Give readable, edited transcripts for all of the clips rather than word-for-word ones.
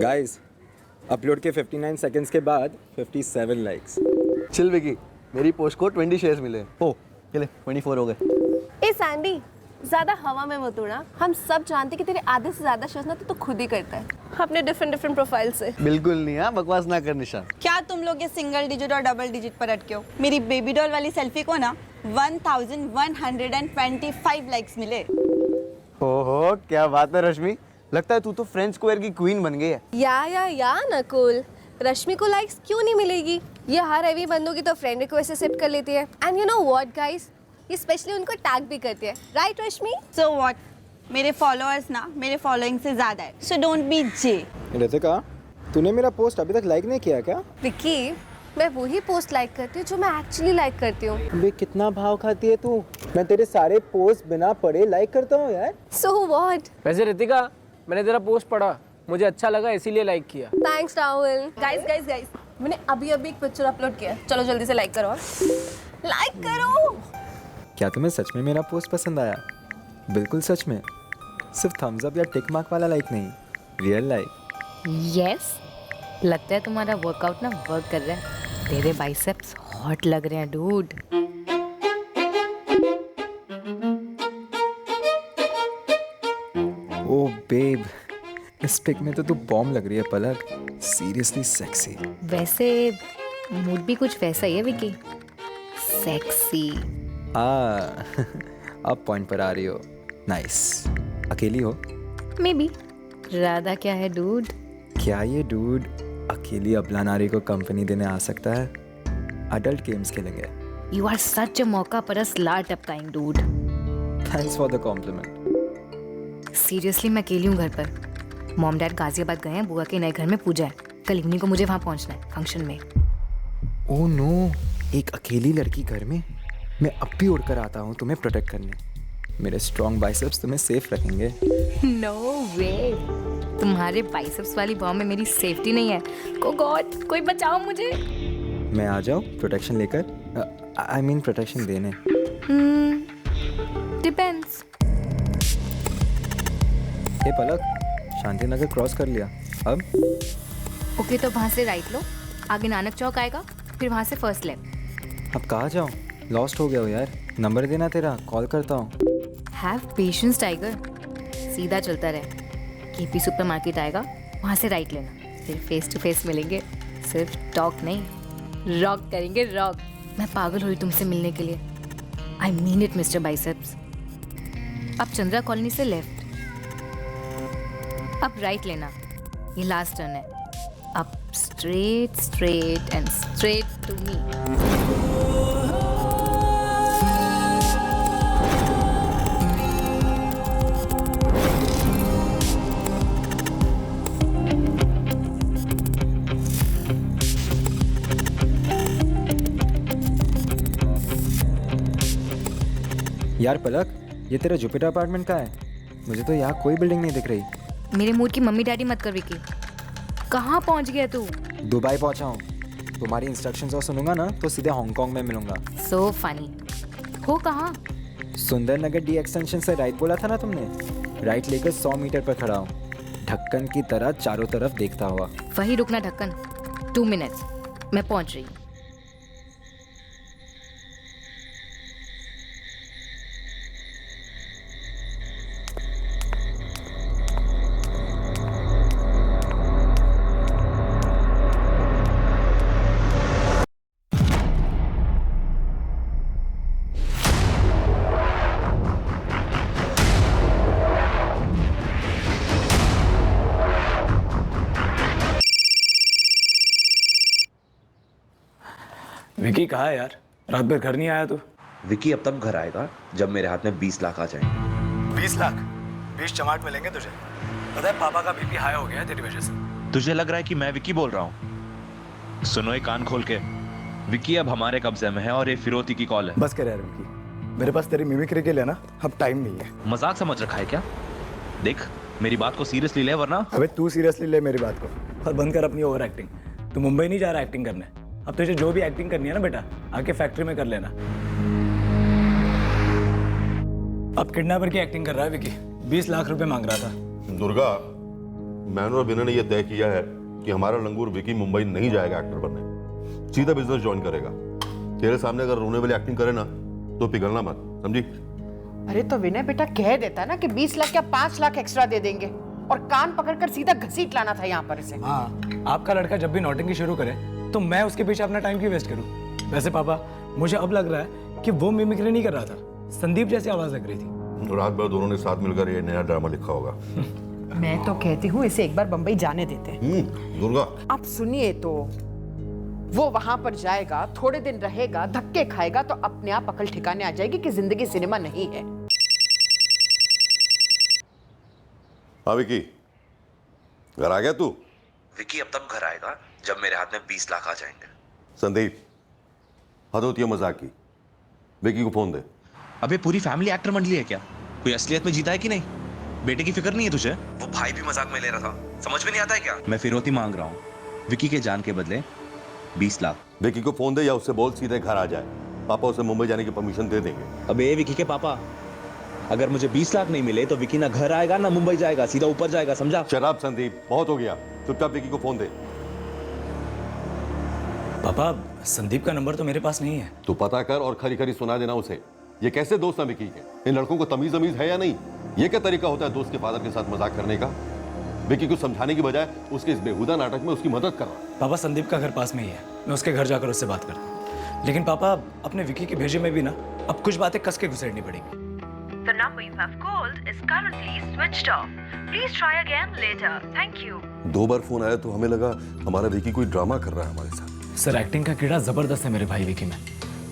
Guys upload के 59 seconds के बाद 57 लाइक्स। चिल विकी, मेरी पोस्ट को 20 शेयर्स मिले। ओ चले 24 हो गए। ए सैंडी, ज्यादा हवा में मत उड़ा। हम सब जानते कि तेरे आधे से ज्यादा शेयर्स ना तो खुद ही करता है अपने डिफरेंट प्रोफाइल से। बिल्कुल नहीं, हाँ बकवास ना कर निशा। क्या तुम लोग ये सिंगल डिजिट और डबल डिजिट पर अटके हो? मेरी बेबी डॉल वाली सेल्फी को ना 1125 लाइक्स मिले। ओहो क्या बात है रश्मि, लगता है तू तो फ्रेंच स्क्वायर की क्वीन बन गई है। या नकुल, रश्मि को लाइक्स क्यों नहीं मिलेगी? ये हर हैवी बंदों की तो फ्रेंड रिक्वेस्ट एक्सेप्ट कर लेती है। And you know what guys, ये स्पेशली उनको टैग भी करती है, राइट रश्मि? सो व्हाट, मेरे फॉलोअर्स ना मेरे फॉलोइंग से ज्यादा है, so don't be J. Ritika, तूने मेरा पोस्ट अभी तक लाइक नहीं किया क्या? विकी, मैं वही पोस्ट लाइक करती हूँ जो मैं एक्चुअली लाइक करती हूँ। अबे कितना भाव खाती है तू? मैं तेरे सारे पोस्ट बिना पढ़े लाइक करता हूँ यार। So what? वैसे रितिका, मैंने तेरा पोस्ट पढ़ा, मुझे अच्छा लगा इसीलिए लाइक किया। थैंक्स राहुल। गाइस, मैंने अभी एक पिक्चर अपलोड किया, चलो जल्दी से लाइक करो। लाइक करो। क्या तुम्हें सच में मेरा पोस्ट पसंद आया? बिल्कुल सच में, सिर्फ थम्स अप या टिक मार्क वाला लाइक नहीं, रियल लाइक। यस, लगता है तुम्हारा वर्कआउट ना वर्क कर रहा है। तेरे बाइसेप्स हॉट लग रहे हैं डूड। ओ बेब, इस पिक में तो तू बॉम्ब लग रही है पलक, सीरियसली सेक्सी। वैसे मूड भी कुछ वैसा ही है विकी, सेक्सी। अब पॉइंट पर आ रही हो। नाइस। अकेली हो? May be. राधा क्या है डूड? क्या ये डूड अकेली अबला नारी को कंपनी देने आ सकता है? अडल्ट गेम्स खेलेंगे। यू आर सच अ मौका परस लाट टपकाइंग dude. Thanks for the compliment. Seriously मैं अकेली हूँ घर पर। मॉम डैड गाजियाबाद गए हैं, बुआ के नए घर में पूजा है। कल इवनिंग को मुझे वहाँ पहुँचना है फंक्शन में। ओह नो, एक अकेली लड़की घर में? मैं अब भी उड़कर आता हूँ तुम्हें प्रोटेक्ट करने। मेरे स्ट्रॉन्ग बाइसेप्स तुम्हें सेफ रखेंगे। नो वे, तुम्हारे बाइसेप्स वाली बॉम्ब में मेरी सेफ्टी नहीं है। ओ गॉड, कोई बचाओ मुझे। मैं आ जाऊँ प्रोटेक्शन लेकर? आई मीन प्रोटेक्शन देने। डिपेंड्स। हे पलक, शांति नगर क्रॉस कर लिया, अब? ओके तो वहाँ से राइट लो, आगे नानक चौक आएगा, फिर वहाँ से फर्स्ट लेफ्ट। अब कहाँ जाऊँ? लॉस्ट हो गया हो यार। नंबर देना तेरा, कॉल करता हूँ। हैव पेशेंस टाइगर, सीधा चलता रहे। केपी सुपर मार्केट आएगा, वहाँ से राइट लेना, फिर फेस टू फेस मिलेंगे। सिर्फ टॉक नहीं, रॉक करेंगे रॉक। मैं पागल हुई तुमसे मिलने के लिए। I mean it mister biceps. अब चंद्रा कॉलोनी से लेफ्ट, अब राइट लेना, ये लास्ट टर्न है। अब straight and straight to me. यार पलक, ये तेरा जुपिटर अपार्टमेंट कहाँ है? मुझे तो यहाँ कोई बिल्डिंग नहीं दिख रही। मेरे मूड की मम्मी डैडी मत कर विकी। कहाँ पहुँच गया तू? दुबई पहुँचा हूँ। तुम्हारी इंस्ट्रक्शंस और सुनूंगा ना तो सीधे हांगकांग में मिलूंगा। So funny. हो कहाँ? सुंदर नगर डी एक्सटेंशन से राइट बोला था ना तुमने? राइट लेकर 100 मीटर पर खड़ा हूँ, ढक्कन की तरह चारों तरफ देखता हुआ। वही रुकना ढक्कन, 2 मिनट्स, मैं पहुँच रही हूँ। विकी कहाँ है यार? रात भर घर नहीं आया तू? विकी अब तब घर आएगा जब मेरे हाथ में 20 लाख आ जाएंगे। 20 लाख? 20 चमाट मिलेंगे तुझे। पता है पापा का बीपी हाई हो गया है तेरी वजह से। तुझे लग रहा है कि मैं विकी बोल रहा हूँ? सुनो ये कान खोल के, विकी अब हमारे कब्जे में है और ये फिरौती की कॉल है। बस कर यार विकी, मेरे पास तेरी मिमिक्री के लिए ना अब टाइम नहीं है। मजाक समझ रखा है क्या? देख मेरी बात को सीरियसली ले, वरना। अबे तू सीरियसली ले मेरी बात को और बंद कर अपनी ओवर एक्टिंग। तू मुंबई नहीं जा रहा एक्टिंग करने। अब तुझे जो भी एक्टिंग करनी है ना बेटा, आके फैक्ट्री में कर लेना। अब किडनैपर की एक्टिंग कर रहा है विकी। 20 लाख रुपए मांग रहा था। दुर्गा, मैंने और विनय ने यह तय किया है कि हमारा लंगूर विकी मुंबई नहीं जाएगा एक्टर बनने, सीधा बिजनेस ज्वाइन करेगा। तेरे सामने अगर रोने वाली एक्टिंग करे ना तो पिघलना मत, समझी? अरे तो विनय बेटा कह देता ना कि 20 लाख या 5 लाख एक्स्ट्रा दे देंगे और कान पकड़कर सीधा घसीट लाना था यहाँ पर इसे। हाँ, आपका लड़का जब भी नौटंकी शुरू करे तो मैं उसके पीछे अपना टाइम क्यों वेस्ट करूँ? वैसे पापा, मुझे अब लग रहा है कि वो मिमिक्री नहीं कर रहा था, संदीप जैसी आवाज लग रही थी। रात भर दोनों ने साथ मिलकर ये नया ड्रामा लिखा होगा। मैं तो कहती हूँ इसे एक बार बंबई जाने देते हैं। दुर्गा, आप सुनिए तो, वो वहां पर जाएगा, थोड़े दिन रहेगा, धक्के खाएगा तो अपने आप अकल ठिकाने आ जाएगी कि जिंदगी सिनेमा नहीं है। हाँ विकी, घर आ गया तू? विकी अब तब घर आएगा जब मेरे हाथ में 20 लाख आ जाएंगे। संदीप, हद होती है मजाक की। विकी को फोन दे। अब ये पूरी फैमिली एक्टर मंडली है क्या? कोई असलियत में जीता है कि नहीं? बेटे की फिक्र नहीं है तुझे? वो भाई भी मजाक में ले रहा था, समझ में नहीं आता है क्या? मैं फिरौती मांग रहा हूँ विकी के जान के बदले 20 लाख। विकी को फोन दे या उससे बोल सीधे घर आ जाए, पापा उसे मुंबई जाने की परमिशन दे देंगे। अब ये विकी के पापा, अगर मुझे 20 लाख नहीं मिले तो विकी ना घर आएगा ना मुंबई जाएगा, सीधा ऊपर जाएगा, समझा? शराब संदीप, बहुत हो गया, चुपचाप विकी को फोन दे। पापा, संदीप का नंबर तो मेरे पास नहीं है। तू पता कर और खरी खरी सुना देना उसे। ये कैसे दोस्त हैं विकी के? इन लड़कों को तमीज अमीज है या नहीं? ये क्या तरीका होता है दोस्त के फादर के साथ मजाक करने का? विकी को समझाने की बजाय उसके इस बेहुदा नाटक में उसकी मदद कर रहा है। पापा, संदीप का घर पास में ही है, मैं उसके घर जाकर उससे बात करता हूँ। लेकिन पापा, अपने विकी के भेजे में भी ना अब कुछ बातें कस के घुसेड़नी पड़ेंगी। The number you have called is currently switched off. Please try again later. Thank you. 2 bar phone आया तो हमें लगा हमारा विकी कोई ड्रामा कर रहा है हमारे साथ। सर, एक्टिंग का कीड़ा जबरदस्त है मेरे भाई विकी में।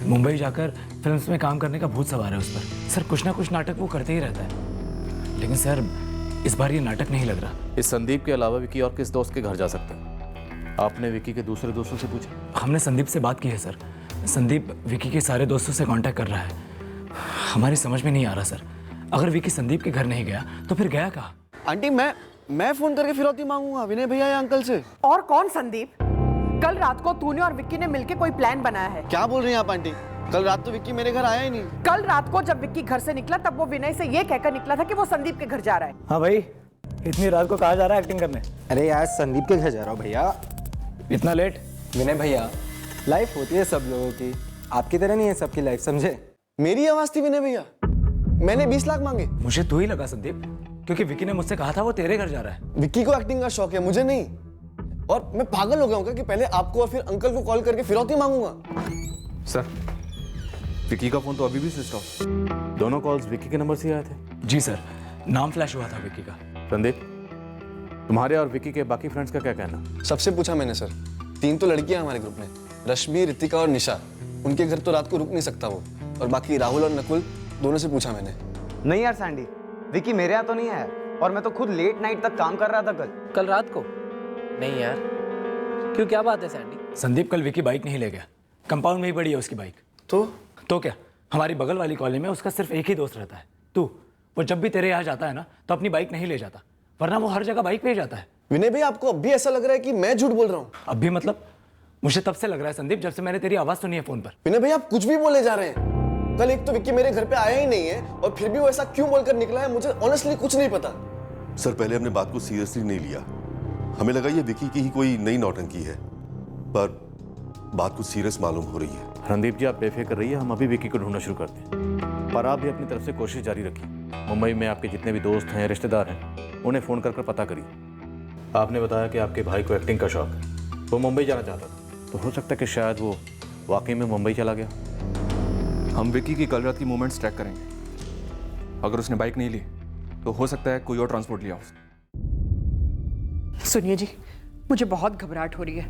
मुंबई जाकर फिल्म्स में काम करने का भूत सवार है उस पर। सर, कुछ ना कुछ नाटक वो करते ही रहता है। लेकिन सर, इस बार ये नाटक नहीं लग रहा। इस संदीप के अलावा विकी और किस दोस्त के घर जा सकते हैं? आपने विकी के दूसरे दोस्तों से पूछा? हमने संदीप से बात की है सर। संदीप विकी के सारे दोस्तों से कांटेक्ट कर रहा है। हमारी समझ में नहीं आ रहा सर, अगर विकी संदीप के घर नहीं गया तो फिर गया कहाँ? आंटी, मैं फोन करके फिरौती मांगूंगा विनय भैया या अंकल से। और कौन संदीप? कल रात को तूने और विक्की ने मिलकर कोई प्लान बनाया है। क्या बोल रही हैं आप आंटी? कल रात तो विक्की मेरे घर आया ही नहीं। कल रात को जब विक्की घर से निकला तब वो विनय से ये कहकर निकला था कि वो संदीप के घर जा रहा है। हाँ भाई, इतनी रात को कहाँ जा रहा है एक्टिंग करने? अरे यार, संदीप के घर जा रहा हूँ भैया। इतना लेट? विनय भैया, लाइफ होती है सब लोगों की, आपकी तरह नहीं है सबकी लाइफ, समझे? मेरी आवाज थी विनय भैया, मैंने 20 लाख मांगे। मुझे तो ही लगा संदीप, क्योंकि विकी ने मुझसे कहा था वो तेरे घर जा रहा है। विक्की को एक्टिंग का शौक है, मुझे नहीं। और मैं पागल हो गया हूँ कि पहले आपको और फिर अंकल को कॉल करके फिरौती मांगूंगा। सर, विकी का फोन तो अभी भी स्विच ऑफ। दोनों कॉल्स विकी के नंबर से आए थे। जी सर, नाम फ्लैश हुआ था विकी का। संदीप, तुम्हारे और विकी के बाकी फ्रेंड्स का क्या कहना? सबसे पूछा मैंने सर, 3 तो लड़कियां हमारे ग्रुप में, रश्मि, रितिका और निशा। उनके घर तो रात को रुक नहीं सकता वो। और बाकी राहुल और नकुल, दोनों से पूछा मैंने। नहीं यार सैंडी, विकी मेरे यहाँ तो नहीं आया और मैं तो खुद लेट नाइट तक काम कर रहा था कल रात को? नहीं यार, क्यों, क्या बात है सैंडी? संदीप कल विकी बाइक नहीं ले गया, कंपाउंड में ही पड़ी है उसकी बाइक। तो क्या, हमारी बगल वाली कॉलोनी में उसका सिर्फ एक ही दोस्त रहता है, तू। वो जब भी तेरे यहाँ जाता है ना तो अपनी बाइक नहीं ले जाता, वरना वो हर जगह बाइक पे ही जाता है। विनय भाई, आपको अब भी ऐसा लग रहा है कि मैं झूठ बोल रहा हूँ? अब भी मतलब? मुझे तब से लग रहा है संदीप, जब से मैंने तेरी आवाज सुनी है फोन पर। विनय भाई, आप कुछ भी बोले जा रहे हैं। कल एक तो विक्की मेरे घर पे आया ही नहीं है और फिर भी वो ऐसा क्यों बोलकर निकला है, मुझे ऑनेस्टली कुछ नहीं पता। सर, पहले हमने बात को सीरियसली नहीं लिया, हमें लगा ये विकी की ही कोई नई नौटंकी है, पर बात कुछ सीरियस मालूम हो रही है। रणदीप जी, आप बेफिक्र रहिए, हम अभी विकी को ढूंढना शुरू करते हैं। पर आप भी अपनी तरफ से कोशिश जारी रखिए। मुंबई में आपके जितने भी दोस्त हैं, रिश्तेदार हैं, उन्हें फ़ोन कर पता करिए। आपने बताया कि आपके भाई को एक्टिंग का शौक है, वो मुंबई जाना चाहता था, तो हो सकता है कि शायद वो वाकई में मुंबई चला गया। हम विकी की कल रात की मूवमेंट्स ट्रैक करेंगे। अगर उसने बाइक नहीं ली तो हो सकता है कोई और ट्रांसपोर्ट लिया उसने। सुनिए जी, मुझे बहुत घबराहट हो रही है।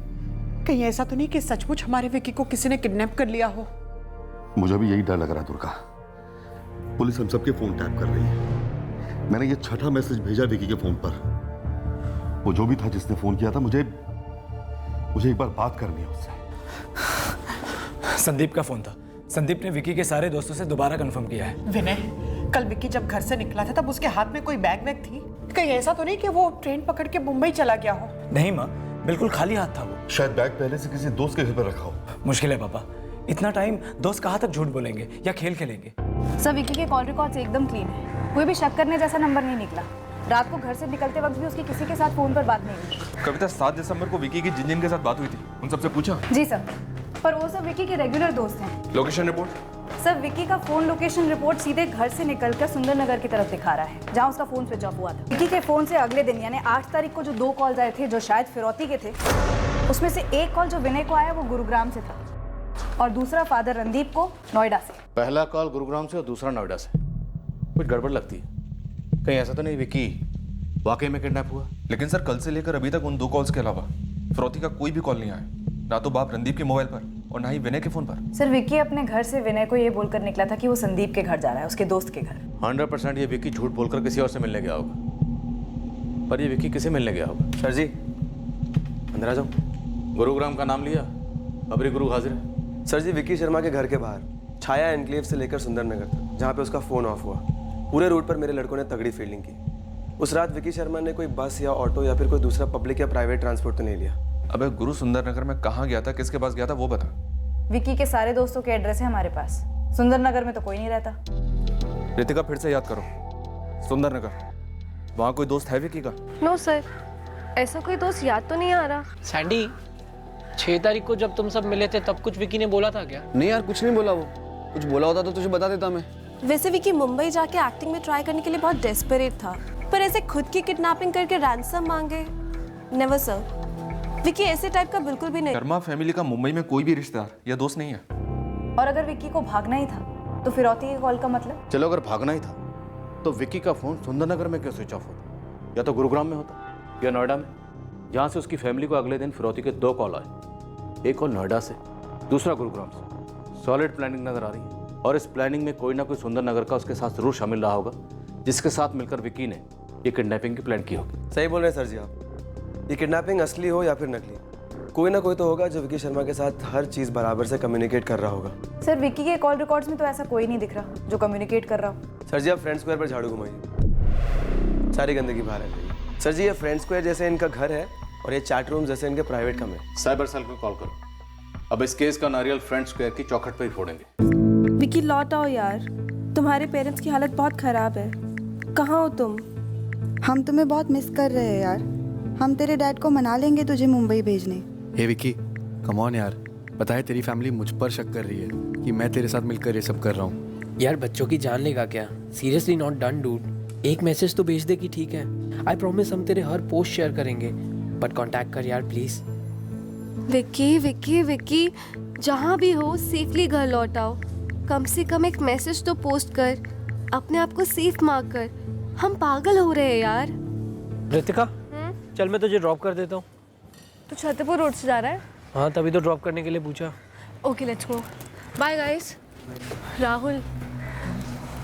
कहीं ऐसा तो नहीं कि सचमुच हमारे विकी को किसी ने किडनैप कर लिया हो? मुझे भी यही डर लग रहा है दुर्गा। पुलिस हम सबके फोन टैप कर रही है। मैंने ये 6ठा मैसेज भेजा विकी के फोन पर। वो जो भी था जिसने फोन किया था, मुझे एक बार बात करनी है उससे। संदीप का फोन था। संदीप ने विकी के सारे दोस्तों से दोबारा कंफर्म किया है। विनय, कल विक्की जब घर से निकला था तब उसके हाथ में कोई बैग वैग थी? कहीं ऐसा तो नहीं कि वो ट्रेन पकड़ के मुंबई चला गया हो? नहीं माँ, बिल्कुल खाली हाथ था वो। शायद बैग पहले से किसी दोस्त के घर पर रखा हो। मुश्किल है पापा, इतना टाइम दोस्त कहाँ तक झूठ बोलेंगे या खेल खेलेंगे? सर, विकी के कॉल रिकॉर्ड्स एकदम क्लीन है, कोई भी शक करने जैसा नंबर नहीं निकला। रात को घर से निकलते वक्त भी उसकी किसी के साथ फोन पर बात नहीं हुई। कविता 7 दिसंबर को विकी की जिन के साथ बात हुई थी उन सबसे पूछा? जी सर, पर वो सब विकी के रेगुलर दोस्त हैं। Location report? सर विकी का फोन लोकेशन रिपोर्ट सीधे घर से निकलकर सुंदरनगर की तरफ दिखा रहा है, जहां उसका फोन स्विच ऑफ हुआ था। विकी के फोन से अगले दिन यानी 8 तारीख को जो 2 कॉल्स आए थे जो शायद फिरौती के थे, उसमें से एक कॉल जो विनय को आया वो गुरुग्राम से था और दूसरा फादर रणदीप को नोएडा से। पहला कॉल गुरुग्राम से और दूसरा नोएडा से। कुछ गड़बड़ लगती है। कहीं ऐसा तो नहीं विकी वाकई में किडनैप हुआ? लेकिन सर कल से लेकर अभी तक उन 2 कॉल्स के अलावा फिरौती का कोई भी कॉल नहीं आया, ना तो बाप रणदीप के मोबाइल पर और ना ही विनय के फोन पर। सर विकी अपने घर से विनय को ये बोलकर निकला था कि वो संदीप के घर जा रहा है, उसके दोस्त के घर। 100% ये विकी झूठ बोलकर किसी और से मिलने गया होगा। पर ये विकी किसे मिलने गया होगा? सर जी अंदर आ जाओ। गुरुग्राम का नाम लिया, अबरी गुरु हाजिर है। सर जी विकी शर्मा के घर के बाहर छाया एनक्लेव से लेकर सुंदरनगर तक, जहाँ पे उसका फ़ोन ऑफ हुआ, पूरे रूट पर मेरे लड़कों ने तगड़ी फील्डिंग की। उस रात विकी शर्मा ने कोई बस या ऑटो या फिर कोई दूसरा पब्लिक या प्राइवेट ट्रांसपोर्ट तो नहीं लिया। अबे गुरु सुंदरनगर में कहाँ गया था, किसके पास गया था वो बता। विकी के सारे दोस्तों के एड्रेस है हमारे पास, सुंदरनगर में तो कोई नहीं रहता। रितिका फिर से याद करो, सुंदरनगर, वहाँ कोई दोस्त है विकी का? नो सर, ऐसा कोई दोस्त याद तो नहीं आ रहा। सैंडी, 6 तारीख को जब तुम सब मिले थे तब कुछ विकी ने बोला था क्या? नहीं यार कुछ नहीं बोला वो, कुछ बोला होता तो तुझे बता देता मैं। वैसे विकी मुंबई जाके एक्टिंग में ट्राई करने के लिए बहुत डेस्परेट था, पर ऐसे खुद की किडनैपिंग करके रैंसम मांगे, नेवर सर। विकी ऐसे टाइप का बिल्कुल भी नहीं। शर्मा फैमिली का मुंबई में कोई भी रिश्तेदार या दोस्त नहीं है। और अगर विकी को भागना ही था तो फिरौती के कॉल का मतलब? चलो अगर भागना ही था तो विकी का फोन सुंदरनगर में क्यों स्विच ऑफ होता? या तो गुरुग्राम में होता या नोएडा में, जहाँ से उसकी फैमिली को अगले दिन फिरौती के 2 कॉल आए। एक कॉल नोएडा से, दूसरा गुरुग्राम से। सॉलिड प्लानिंग नजर आ रही है और इस प्लानिंग में कोई ना कोई सुंदरनगर का उसके साथ जरूर शामिल रहा होगा, जिसके साथ मिलकर विकी ने ये किडनैपिंग की प्लान की होगी। सही बोल रहे हैं सर जी आप। ये किडनैपिंग असली हो या फिर नकली, कोई ना कोई तो होगा जो विकी शर्मा के साथ हर चीज़ बराबर से कम्युनिकेट कर रहा होगा। सर विकी के कॉल रिकॉर्ड्स में तो ऐसा कोई नहीं दिख रहा जो कम्युनिकेट कर रहा हो। सर जी आप फ्रेंड स्क्वायर पर झाड़ू घुमाइए, सारी गंदगी बाहर है। सर जी ये फ्रेंड स्क्वायर जैसे इनका घर है और ये चैट रूम जैसे इनके प्राइवेट कमरे। साइबर सेल को कॉल करो। अब इस केस का नारियल फ्रेंड स्क्वायर की चौखट पर ही फोड़ेंगे। विकी लौट आओ यार, तुम्हारे पेरेंट्स की हालत बहुत खराब है। कहाँ हो तुम? हम तुम्हें बहुत मिस कर रहे हैं यार। हम तेरे डैड को मना लेंगे तुझे मुंबई भेजने। हे विकी, कम ऑन यार, पता है तेरी फैमिली मुझ पर शक कर रही है कि मैं तेरे साथ मिलकर ये सब कर रहा हूँ। यार बच्चों की जान लेगा क्या? Seriously not done dude. एक मैसेज तो भेज दे कि ठीक है, आई प्रॉमिस हम तेरे हर पोस्ट शेयर करेंगे, बट कांटेक्ट कर यार प्लीज। विकी विकी विकी, जहाँ भी हो सेफली घर लौट आओ। कम से कम एक मैसेज तो पोस्ट कर, अपने आप को सेफ मार्क कर। हम पागल हो रहे हैं यार। रितिका, चल मैं तुझे ड्रॉप कर देता हूँ। तो छतरपुर रोड से जा रहा है? हाँ तभी तो ड्रॉप करने के लिए पूछा। Okay let's go. Bye guys. Rahul,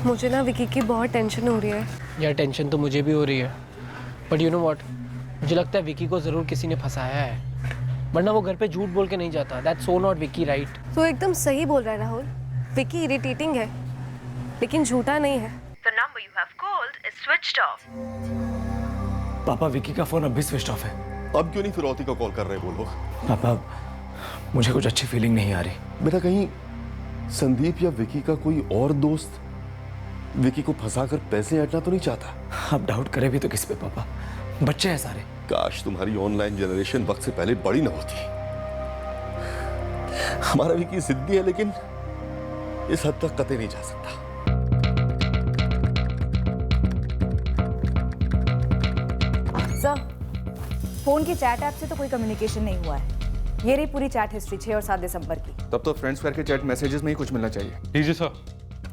मुझे ना विकी की बहुत टेंशन हो रही है। यार टेंशन तो मुझे भी हो रही है, बट यू नो व्हाट, मुझे लगता है विकी को ज़रूर किसी ने फंसाया है, वरना वो घर पे झूठ बोल के नहीं जाता। That's so not Vicky, right? तो एकदम सही बोल रहा है राहुल। विकी इरिटेटिंग है लेकिन झूठा नहीं है। The number you have called is switched off. पापा विकी का फोन अब भी स्विच ऑफ है। अब क्यों नहीं फिरौती का कॉल कर रहे वो लोग? पापा मुझे कुछ अच्छी फीलिंग नहीं आ रही। बेटा कहीं संदीप या विकी का कोई और दोस्त विकी को फंसाकर पैसे ऐंठना तो नहीं चाहता? आप डाउट करें भी तो किस पे पापा, बच्चे हैं सारे। काश तुम्हारी ऑनलाइन जनरेशन वक्त से पहले बड़ी न होती। हमारा विकी जिद्दी है लेकिन इस हद तक कतई नहीं जा सकता। सर, फोन की चैट ऐप से तो कोई कम्युनिकेशन नहीं हुआ है। ये रही पूरी चैट हिस्ट्री 6 और 7 दिसंबर की। तब तो फ्रेंड्स स्क्वायर के चैट मैसेजेस में ही कुछ मिलना चाहिए। लीजिए सर,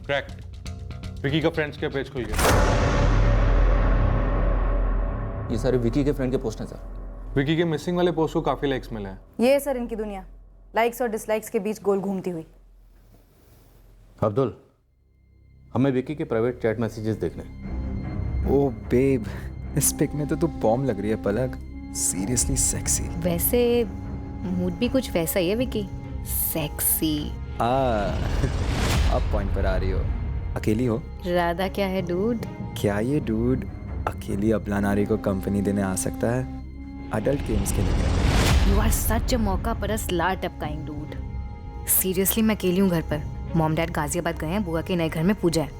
क्रैक्ड। विकी का फ्रेंड्स के पेज खुल गया। ये सारे विकी के फ्रेंड के पोस्ट हैं सर। विकी के मिसिंग वाले पोस्ट को काफी लाइक्स मिले हैं। ये है सर इनकी दुनिया, लाइक्स और डिसलाइक्स के बीच गोल घूमती हुई। अब्दुल, हमें विकी के प्राइवेट चैट मैसेजेस देखने। ओ बेब, इस पिक में तो तू बॉम्ब लग रही है पलक। Seriously sexy. वैसे मूड भी कुछ वैसा ही है विकी, सेक्सी। अब पॉइंट पर आ रही हो। अकेली हो? राधा क्या है डूड? क्या ये डूड अकेली अपना नारी को कंपनी देने आ सकता है? अडल्ट गेम्स खेलेंगे। यू आर सच अ मौका परस लार टपकाइंग डूड। सीरियसली मैं अकेली हूँ घर पर। मॉम डैड गाजियाबाद गए हैं, बुआ के नए घर में पूजा है।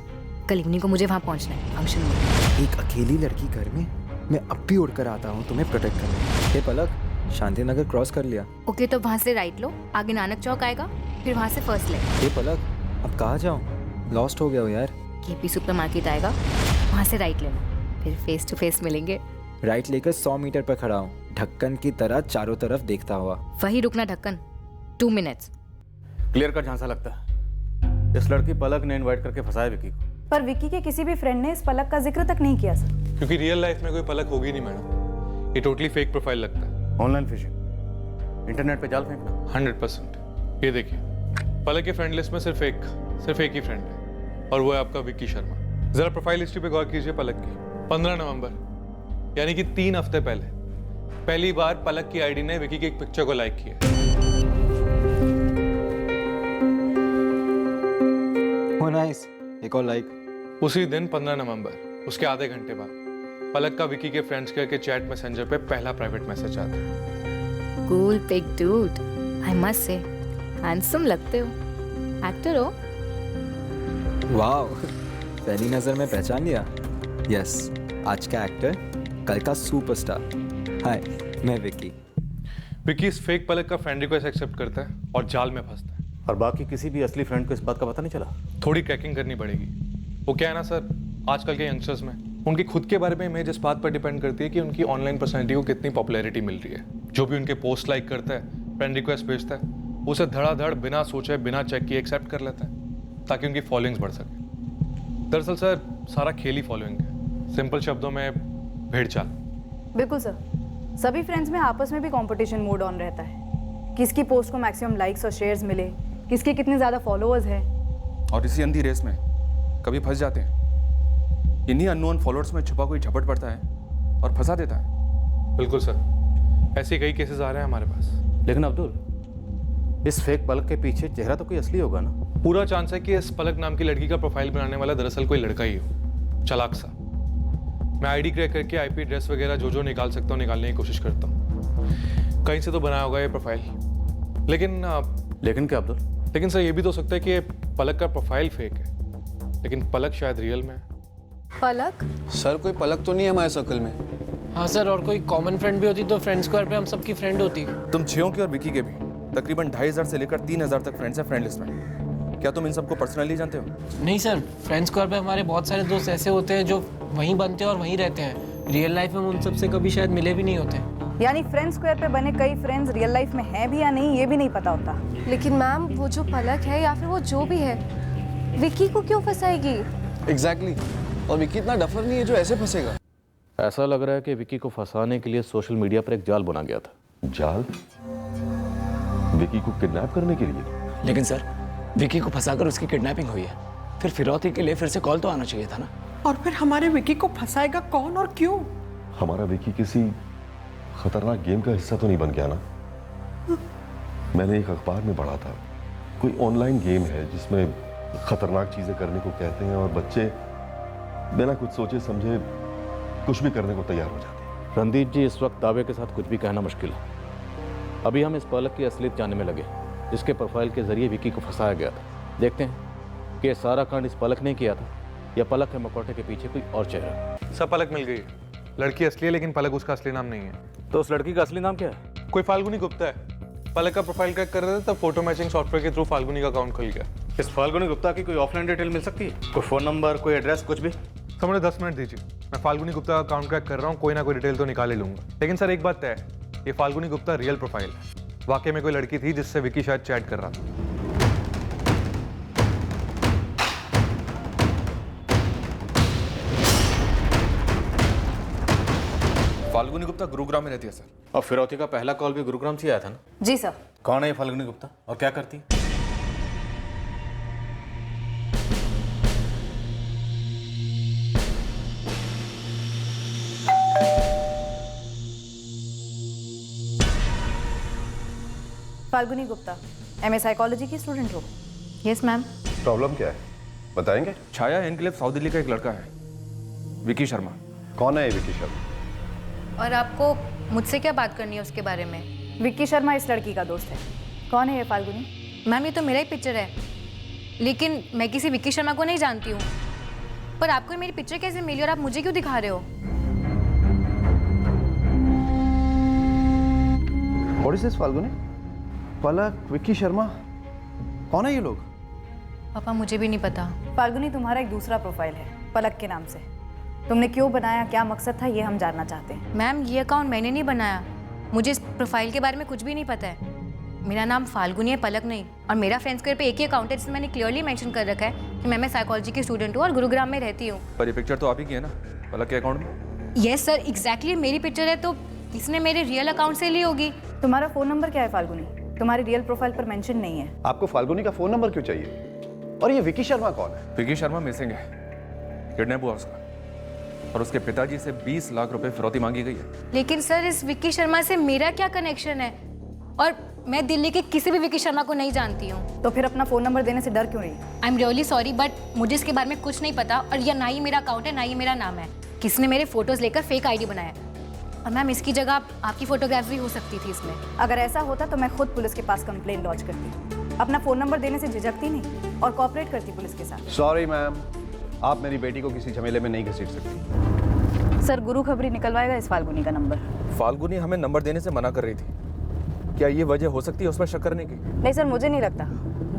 कल इवनिंग को मुझे वहाँ पहुँचना है फंक्शन में। एक अकेली लड़की घर में, मैं अब भी उड़कर आता हूँ तुम्हें प्रोटेक्ट करने। हे पलक, शांति नगर क्रॉस कर लिया। ओके, तो वहाँ से राइट लो, आगे नानक चौक आएगा, फिर वहाँ से फर्स्ट लेन। हे पलक, अब कहाँ जाऊँ? लॉस्ट हो गया हो यार। केपी सुपरमार्केट आएगा, वहाँ से राइट लेना, फिर फेस टू फेस मिलेंगे। राइट लेकर 100 मीटर पर खड़ा हूँ, ढक्कन की तरह चारों तरफ देखता हुआ। वही रुकना ढक्कन, 2 मिनट्स। क्लियर कट झांसा लगता है इस लड़की पलक ने इनवाइट करके फंसाया विकी को। पर विकी के किसी भी फ्रेंड ने इस पलक का जिक्र तक नहीं किया सर। क्योंकि रियल लाइफ में कोई पलक होगी नहीं मैडम, ये टोटली फेक प्रोफाइल लगता है। ऑनलाइन फिशिंग, इंटरनेट पे जाल फेंकना। 100%। ये देखिए, पलक के फ्रेंड लिस्ट में सिर्फ एक ही फ्रेंड है, और वो है आपका विक्की शर्मा। जरा प्रोफाइल हिस्ट्री पे गौर कीजिए पलक की। 15 नवंबर यानी कि 3 हफ्ते पहले पहली बार पलक की आईडी ने विकी की एक पिक्चर को लाइक किया। हो नाइस, एक और लाइक। उसी दिन 15 नवंबर, उसके आधे घंटे बाद पलक का विकी के फ्रेंड्स के चैट मैसेंजर पे पहला प्राइवेट मैसेज आता है। Cool pic dude, I must say, handsome लगते हो, एक्टर हो। वाओ, पहली नजर में पहचान लिया। यस, आज का एक्टर, कल का सुपरस्टार। हाय, मैं विकी। विकी इस फेक पलक का फ्रेंड रिक्वेस्ट एक्सेप्ट करता है और जाल में फंसता है। और बाकी किसी भी असली फ्रेंड को इस बात का पता नहीं चला? थोड़ी क्रैकिंग करनी पड़ेगी। वो क्या है ना सर, आजकल के यंगस्टर्स में उनकी खुद के बारे में इमेज इस बात पर डिपेंड करती है कि उनकी ऑनलाइन पर्सनैलिटी को कितनी पॉपुलैरिटी मिल रही है। जो भी उनके पोस्ट लाइक करता है, फ्रेंड रिक्वेस्ट भेजता है, उसे धड़ाधड़ बिना सोचे बिना चेक किए एक्सेप्ट कर लेता है ताकि उनकी फॉलोइंग्स बढ़ सके। दरअसल सर, सारा खेल ही फॉलोइंग है, सिंपल शब्दों में भेड़ चाल। बिल्कुल सर, सभी फ्रेंड्स में आपस में भी कंपटीशन मोड ऑन रहता है। किसकी पोस्ट को मैक्सिमम लाइक्स और शेयर्स मिले, किसके कितने ज़्यादा फॉलोअर्स हैं। और इसी अंधी रेस में कभी फंस जाते हैं। इन्हीं अननोन फॉलोअर्स में छुपा कोई झपट पड़ता है और फंसा देता है। बिल्कुल सर, ऐसे कई केसेस आ रहे हैं हमारे पास। लेकिन अब्दुल, इस फेक पलक के पीछे चेहरा तो कोई असली होगा ना? पूरा चांस है कि इस पलक नाम की लड़की का प्रोफाइल बनाने वाला दरअसल कोई लड़का ही हो, चालाक सा। मैं आईडी क्रैक करके आईपी एड्रेस वगैरह जो निकाल सकता हूँ निकालने की कोशिश करता हूँ। कहीं से तो बनाया होगा ये प्रोफाइल। लेकिन क्या अब्दुल? लेकिन सर, ये भी तो हो सकता है कि पलक का प्रोफाइल फेक है, लेकिन पलक शायद रियल में है। पलक? सर, कोई पलक तो नहीं है हमारे सर्कल में। हाँ सर, और कोई कॉमन फ्रेंड भी होती तो फ्रेंड स्क्वायर पे हम सबकी फ्रेंड होती। तुम छियों की और विकी के भी तकरीबन 2500 से लेकर 3000 तक फ्रेंड्स हैं फ्रेंड लिस्ट में। क्या तुम इन सबको पर्सनली जानते हो? नहीं सर, फ्रेंड स्क्वायर पे हमारे बहुत सारे दोस्त ऐसे होते हैं जो वहीं बनते हैं और वहीं रहते हैं। रियल लाइफ में उन सबसे कभी शायद मिले भी नहीं होते। यानी फ्रेंड स्क्वायर पे बने कई फ्रेंड्स रियल लाइफ में हैं भी या नहीं, ये भी नहीं पता होता। लेकिन मैम, वो जो पलक है या फिर वो जो भी है, विकी को क्यों फंसाएगी? एग्जैक्टली। और विकी इतना डफर नहीं है जो ऐसे फंसेगा। ऐसा लग रहा है कि विकी को फंसाने के लिए सोशल मीडिया पर एक जाल बना गया था। जाल? विकी को किडनैप करने के लिए? लेकिन सर, विकी को फंसाकर उसकी किडनैपिंग हुई है, फिर फिरौती के लिए फिर से कॉल तो आना चाहिए था ना। और फिर हमारे विकी को फंसाएगा कौन और क्यों? हमारा विकी किसी खतरनाक गेम का हिस्सा तो नहीं बन गया ना? मैंने एक अखबार में पढ़ा था, कोई ऑनलाइन गेम है जिसमें खतरनाक चीजें करने को कहते हैं और बच्चे बिना कुछ सोचे समझे कुछ भी करने को तैयार हो जाते हैं। रणदीप जी, इस वक्त दावे के साथ कुछ भी कहना मुश्किल है। अभी हम इस पलक की असलियत जानने में लगे, जिसके प्रोफाइल के जरिए विकी को फंसाया गया था। देखते हैं कि सारा कांड इस पलक ने किया था या पलक के मकोटे के पीछे कोई और चेहरा। सब पलक मिल गई। लड़की असली है, लेकिन पलक उसका असली नाम नहीं है। तो उस लड़की का असली नाम क्या है? कोई फाल्गुनी गुप्ता है। पलक का प्रोफाइल क्रैक कर रहे थे तब फोटो मैचिंग सॉफ्टवेयर के थ्रू फाल्गुनी का अकाउंट खुल गया। इस फाल्गुनी गुप्ता की कोई ऑफलाइन डिटेल मिल सकती है? कोई फोन नंबर, कोई एड्रेस, कुछ भी? सर, मुझे 10 मिनट दीजिए, मैं फाल्गुनी गुप्ता का अकाउंट क्रैक कर रहा हूँ, कोई ना कोई डिटेल तो निकाल ही लूंगा। लेकिन सर, एक बात तय है, ये फाल्गुनी गुप्ता रियल प्रोफाइल है। वाकई में कोई लड़की थी जिससे विकी शायद चैट कर रहा था। फाल्गुनी गुप्ता गुरुग्राम में रहती है सर। और फिरौती का पहला कॉल भी गुरुग्राम से आया था ना? जी सर। कौन है ये फाल्गुनी गुप्ता और क्या करती है? फाल्गुनी गुप्ता, एमए साइकोलॉजी की स्टूडेंट हो? Yes ma'am. प्रॉब्लम क्या है बताएंगे? छाया एनक्लेव साउथ दिल्ली का एक लड़का है, विकी शर्मा। कौन है ये विकी शर्मा? और आपको मुझसे क्या बात करनी है उसके बारे में? विक्की शर्मा इस लड़की का दोस्त है। कौन है ये फाल्गुनी? मैम, ये तो मेरा ही पिक्चर है, लेकिन मैं किसी विक्की शर्मा को नहीं जानती हूँ। पर आपको मेरी पिक्चर कैसे मिली और आप मुझे क्यों दिखा रहे हो? What is this, Falguni? पलक, विक्की शर्मा, कौन है ये लोग? पापा मुझे भी नहीं पता। फाल्गुनी तुम्हारा एक दूसरा प्रोफाइल है पलक के नाम से। तुमने क्यों बनाया, क्या मकसद था, ये हम जानना चाहते हैं। मैम ये अकाउंट मैंने नहीं बनाया, मुझे इस प्रोफाइल के बारे में कुछ भी नहीं पता है। मेरा नाम फाल्गुनी है, पलक नहीं। और मेरा फ्रेंड स्क्वायर पे एक ही अकाउंट है जिसमें मैंने क्लियरली मेंशन कर रखा है कि मैं साइकोलॉजी की स्टूडेंट हूँ और गुरुग्राम में रहती हूँ। पर ये पिक्चर तो आप ही की है ना पलक के अकाउंट में? यस सर, एग्जैक्टली मेरी पिक्चर है, तो इसने मेरे रियल अकाउंट से ली होगी। तुम्हारा फ़ोन नंबर क्या है फाल्गुनी? तुम्हारी रियल प्रोफाइल पर मेंशन नहीं है। आपको फाल्गुनी का फोन नंबर क्यों चाहिए? और ये विक्की शर्मा कौन है? विक्की शर्मा मिसिंग है, किडनैप हुआ उसका और उसके पिताजी से 20 लाख रुपए फिरौती मांगी गई है। लेकिन सर इस विक्की शर्मा से मेरा क्या कनेक्शन है? और मैं दिल्ली के किसी भी विक्की शर्मा को नहीं जानती हूँ। तो फिर अपना फ़ोन नंबर देने से डर क्यों रही? I am really sorry but मुझे इसके बारे में कुछ नहीं पता और यह ना ही मेरा अकाउंट है ना ही मेरा नाम है। किसी ने मेरे फोटोज लेकर फेक आईडी बनाया और मैम इसकी जगह आपकी फोटोग्राफ भी हो सकती थी इसमें। अगर ऐसा होता तो मैं खुद पुलिस के पास कंप्लेंट लॉन्च करती। अपना फ़ोन नंबर देने से झिझकती नहीं और कोऑपरेट करती पुलिस के साथ। सॉरी मैम, आप मेरी बेटी को किसी झमेले में नहीं घसीट सकती। सर गुरु खबरी निकलवाएगा इस फाल्गुनी का नंबर। फाल्गुनी हमें नंबर देने से मना कर रही थी, क्या ये वजह हो सकती है उस पर शक करने की? नहीं सर, मुझे नहीं लगता।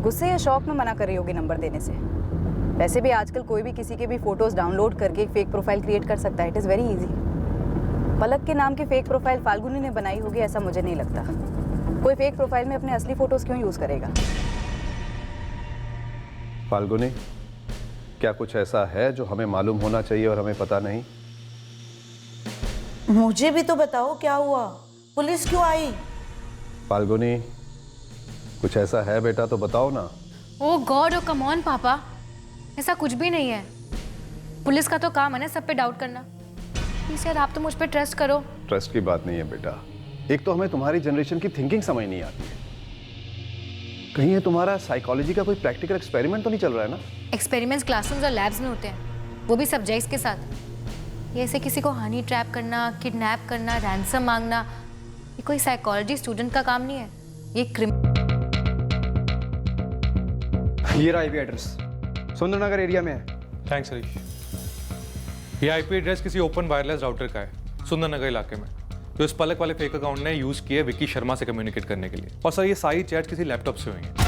गुस्से या शौक में मना कर रही होगी नंबर देने से। वैसे भी आजकल कोई भी किसी के भी फोटोज डाउनलोड करके एक फेक प्रोफाइल क्रिएट कर सकता है। It is very easy. Palak के नाम की फेक प्रोफाइल फाल्गुनी ने बनाई होगी ऐसा मुझे नहीं लगता। कोई फेक प्रोफाइल में अपने असली फोटोज क्यों यूज करेगा? फाल्गुनी, क्या कुछ ऐसा है जो हमें मालूम होना चाहिए और हमें पता नहीं? मुझे भी तो बताओ क्या हुआ, पुलिस क्यों आई? फाल्गुनी, कुछ ऐसा है बेटा तो बताओ ना। ओह गॉड, ओ कम ऑन पापा, ऐसा कुछ भी नहीं है। पुलिस का तो काम है ना सब पे डाउट करना। प्लीज यार आप तो मुझ पे ट्रस्ट करो। ट्रस्ट की बात नहीं है बेटा, एक तो हमें तुम्हारी जनरेशन की थिंकिंग समझ नहीं आती है। कहीं ये तुम्हारा साइकोलॉजी का कोई प्रैक्टिकल एक्सपेरिमेंट तो नहीं चल रहा है ना? एक्सपेरिमेंट्स क्लासरूम्स और लैब्स में होते हैं, वो भी सब्जेक्ट्स के साथ। ये ऐसे किसी को हनी ट्रैप करना, किडनैप करना, रैंसम मांगना, ये कोई साइकोलॉजी स्टूडेंट का काम नहीं है, ये ये रहा आईपी एड्रेस, सुंदरनगर एरिया में है। थैंक्स हरीश। ये आईपी एड्रेस किसी ओपन वायरलेस राउटर का है सुंदरनगर इलाके में, जो इस पलक वाले फेक अकाउंट ने यूज किया है विक्की शर्मा से कम्युनिकेट करने के लिए। और सर ये सारी चैट किसी लैपटॉप से हुई है।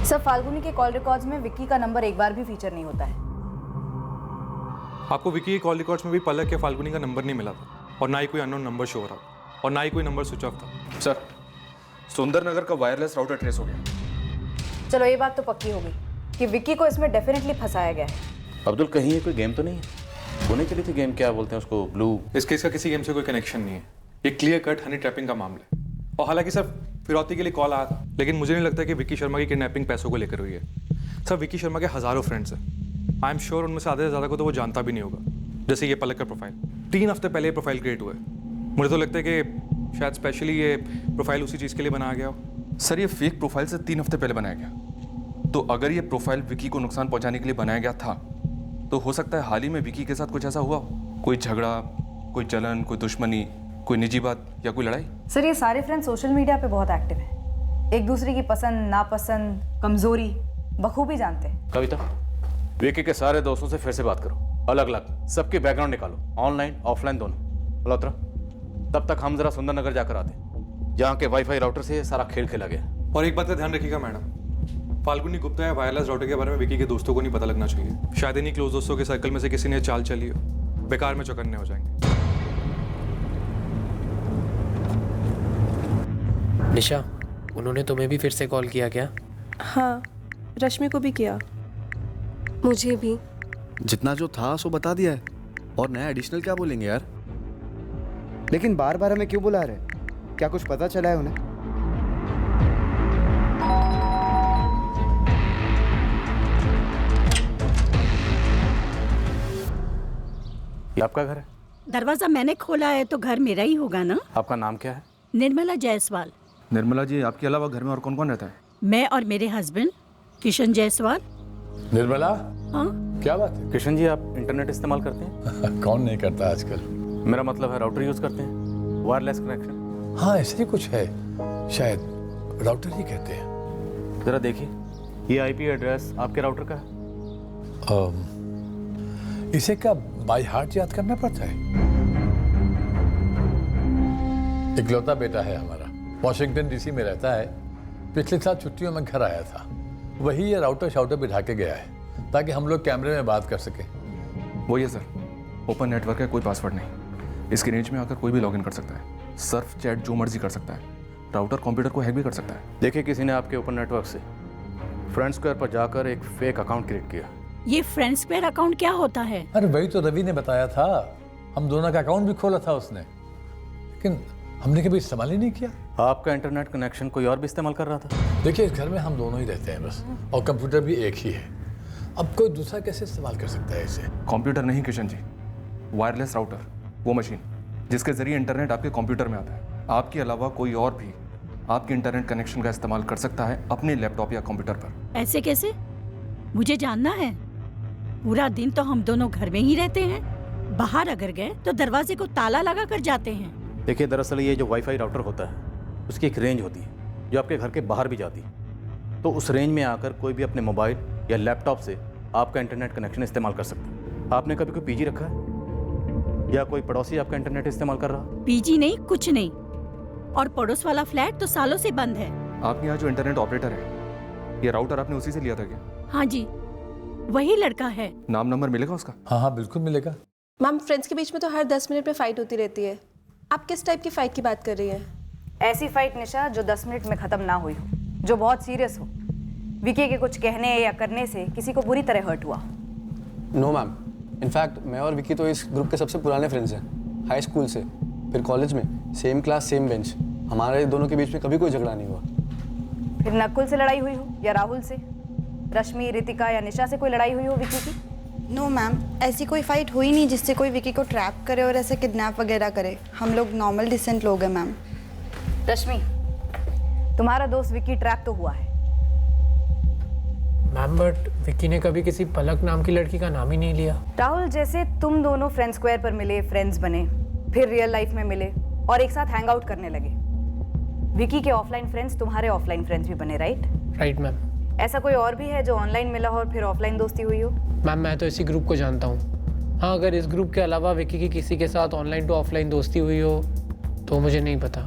सर फाल्गुनी के कॉल रिकॉर्ड्स में विक्की का नंबर एक बार भी फीचर नहीं होता है। आपको विक्की के कॉल रिकॉर्ड्स में भी पलक या फाल्गुनी का नंबर नहीं मिला था और ना ही कोई अननोन नंबर शो हो रहा था और ना ही कोई नंबर स्विच ऑफ था। सर सुंदरनगर का वायरलेस राउटर ट्रेस हो गया। चलो ये बात तो पक्की हो गई कि विक्की को इसमें डेफिनेटली फंसाया गया है। अब्दुल कहीं ये कोई गेम तो नहीं है? होने के लिए थी गेम, क्या बोलते हैं उसको, ब्लू? इस केस का किसी गेम से कोई कनेक्शन नहीं है, ये क्लियर कट हनी ट्रैपिंग का मामला है। और हालांकि सर फिरौती के लिए कॉल आया था, लेकिन मुझे नहीं लगता कि विक्की शर्मा की किडनैपिंग पैसों को लेकर हुई है। सर विक्की शर्मा के हज़ारों फ्रेंड्स हैं, आई एम श्योर उनमें से आधे से ज़्यादा को तो वो जानता भी नहीं होगा। जैसे ये पलक का प्रोफाइल 3 हफ्ते पहले प्रोफाइल क्रिएट हुआ है। मुझे तो लगता है कि शायद स्पेशली ये प्रोफाइल उसी चीज़ के लिए बनाया गया हो। सर ये फेक प्रोफाइल से 3 हफ्ते पहले बनाया गया, तो अगर ये प्रोफाइल विक्की को नुकसान पहुंचाने के लिए बनाया गया था तो हो सकता है हाल ही में विक्की के साथ कुछ ऐसा हुआ हो, कोई झगड़ा, कोई जलन, कोई दुश्मनी, कोई निजी बात या कोई लड़ाई। सर ये सारे फ्रेंड्स सोशल मीडिया पे बहुत एक्टिव हैं, एक दूसरे की पसंद नापसंद, कमजोरी बखूबी जानते हैं। कविता, विक्की के सारे दोस्तों से फिर से बात करो, अलग अलग सबके बैकग्राउंड निकालो, ऑनलाइन ऑफलाइन दोनों। मल्होत्रा, तब तक हम जरा सुंदरनगर जाकर आते हैं, जहाँ के वाईफाई राउटर से सारा खेल खेला गया। और एक बात का ध्यान रखिएगा मैडम, फाल्गुनी गुप्ता या वायरलेस राउटर के बारे में विक्की के दोस्तों को नहीं पता लगना चाहिए। शायद इन्हीं क्लोज दोस्तों के सर्कल में से किसी ने चाल चली हो, बेकार में चौकन्ने हो जाएंगे। निशा, उन्होंने तुम्हें भी फिर से कॉल किया क्या? हाँ, रश्मि को भी किया। मुझे भी। जितना जो था सो बता दिया है, और नया एडिशनल क्या बोलेंगे यार? लेकिन बार बार हमें क्यों बुला रहे? क्या कुछ पता चला है उन्हें? ये आपका घर है? दरवाजा मैंने खोला है तो घर मेरा ही होगा ना। आपका नाम क्या है? निर्मला जायसवाल। निर्मला जी, आपके अलावा घर में और कौन कौन रहता है? मैं और मेरे हस्बैंड किशन जायसवाल। निर्मला, हाँ क्या बात है? किशन जी, आप इंटरनेट इस्तेमाल करते हैं? कौन नहीं करता आजकल। मेरा मतलब है राउटर यूज करते हैं? Wireless connection? हाँ ऐसे ही कुछ है, शायद राउटर ही कहते हैं। ज़रा देखिए, ये आईपी एड्रेस आपके राउटर का है? इसे क्या बाय हार्ट याद करना पड़ता है? इकलौता बेटा है हमारा, वॉशिंगटन डीसी में रहता है। पिछले साल छुट्टियों में घर आया था, वही ये राउटर शाउटर बिठा के गया है ताकि हम लोग कैमरे में बात कर सकें। वो ये सर, ओपन नेटवर्क है, कोई पासवर्ड नहीं। इसकी रेंज में आकर कोई भी लॉगिन कर सकता है, सर्फ चैट जो मर्जी कर सकता है। राउटर कंप्यूटर को हैक भी कर सकता है। देखिए, किसी ने आपके ओपन नेटवर्क से फ्रेंड स्क्वायर पर जाकर एक फेक अकाउंट क्रिएट किया। ये फ्रेंड स्क्वायर अकाउंट क्या होता है? अरे वही तो रवि ने बताया था, हम दोनों का अकाउंट भी खोला था उसने, लेकिन हमने कभी इस्तेमाल ही नहीं किया। आपका इंटरनेट कनेक्शन कोई और भी इस्तेमाल कर रहा था? देखिए, इस घर में हम दोनों ही रहते हैं बस, और कंप्यूटर भी एक ही है। अब कोई दूसरा कैसे इस्तेमाल कर सकता है इसे? कंप्यूटर नहीं किशन जी, वायरलेस राउटर, वो मशीन जिसके जरिए इंटरनेट आपके कंप्यूटर में आता है। आपके अलावा कोई और भी आपके इंटरनेट कनेक्शन का इस्तेमाल कर सकता है अपने लैपटॉप या कंप्यूटर पर। ऐसे कैसे? मुझे जानना है। पूरा दिन तो हम दोनों घर में ही रहते हैं, बाहर अगर गए तो दरवाजे को ताला लगा कर जाते हैं। देखिए, दरअसल ये जो वाईफाई राउटर होता है उसकी एक रेंज होती है जो आपके घर के बाहर भी जाती है। तो उस रेंज में आकर कोई भी अपने मोबाइल या लैपटॉप से आपका इंटरनेट कनेक्शन इस्तेमाल कर सकता है। आपने कभी कोई पीजी रखा है या कोई पड़ोसी आपका इंटरनेट इस्तेमाल कर रहा? पीजी नहीं, कुछ नहीं। और पड़ोस वाला फ्लैट तो सालों से बंद है। आपके यहाँ जो इंटरनेट ऑपरेटर है, ये राउटर आपने उसी से लिया था क्या? हाँ जी, वही लड़का है। नाम नंबर मिलेगा उसका? हाँ बिल्कुल मिलेगा। मैम, फ्रेंड्स के बीच में तो हर 10 मिनट में फाइट होती रहती है। आप किस टाइप की फाइट की बात कर रही हैं? ऐसी फाइट निशा जो 10 मिनट में खत्म ना हुई हो, जो बहुत सीरियस हो। विकी के कुछ कहने या करने से किसी को बुरी तरह हर्ट हुआ। नो मैम, इनफैक्ट मैं और विकी तो इस ग्रुप के सबसे पुराने फ्रेंड्स हैं, हाई स्कूल से, फिर कॉलेज में सेम क्लास सेम बेंच। हमारे दोनों के बीच में कभी कोई झगड़ा नहीं हुआ। फिर नकुल से लड़ाई हुई हो या राहुल से, रश्मि, रितिका या निशा से कोई लड़ाई हुई हो विकी की? नो मैम, ऐसी कोई फाइट हुई नहीं जिससे कोई विकी को ट्रैप करे और ऐसे किडनैप वगैरह करे। हम लोग नॉर्मल डिसेंट लोग हैं मैम। रश्मि, तुम्हारा दोस्त विकी ट्रैप तो हुआ है। मैम, बट विकी ने कभी किसी पलक नाम की लड़की का नाम ही नहीं लिया। राहुल, जैसे तुम दोनों फ्रेंड स्क्वायर पर मिले, फ्रेंड्स बने, फिर रियल लाइफ में मिले और एक साथ हैंग आउट करने लगे। विकी के ऑफलाइन फ्रेंड्स तुम्हारे ऑफलाइन फ्रेंड्स भी बने, राइट? Right ma'am. ऐसा कोई और भी है जो ऑनलाइन मिला हो और फिर ऑफलाइन दोस्ती हुई हो? मैम, मैं तो इसी ग्रुप को जानता हूँ। हाँ, अगर इस ग्रुप के अलावा विकी की किसी के साथ ऑनलाइन टू ऑफलाइन दोस्ती हुई हो तो मुझे नहीं पता।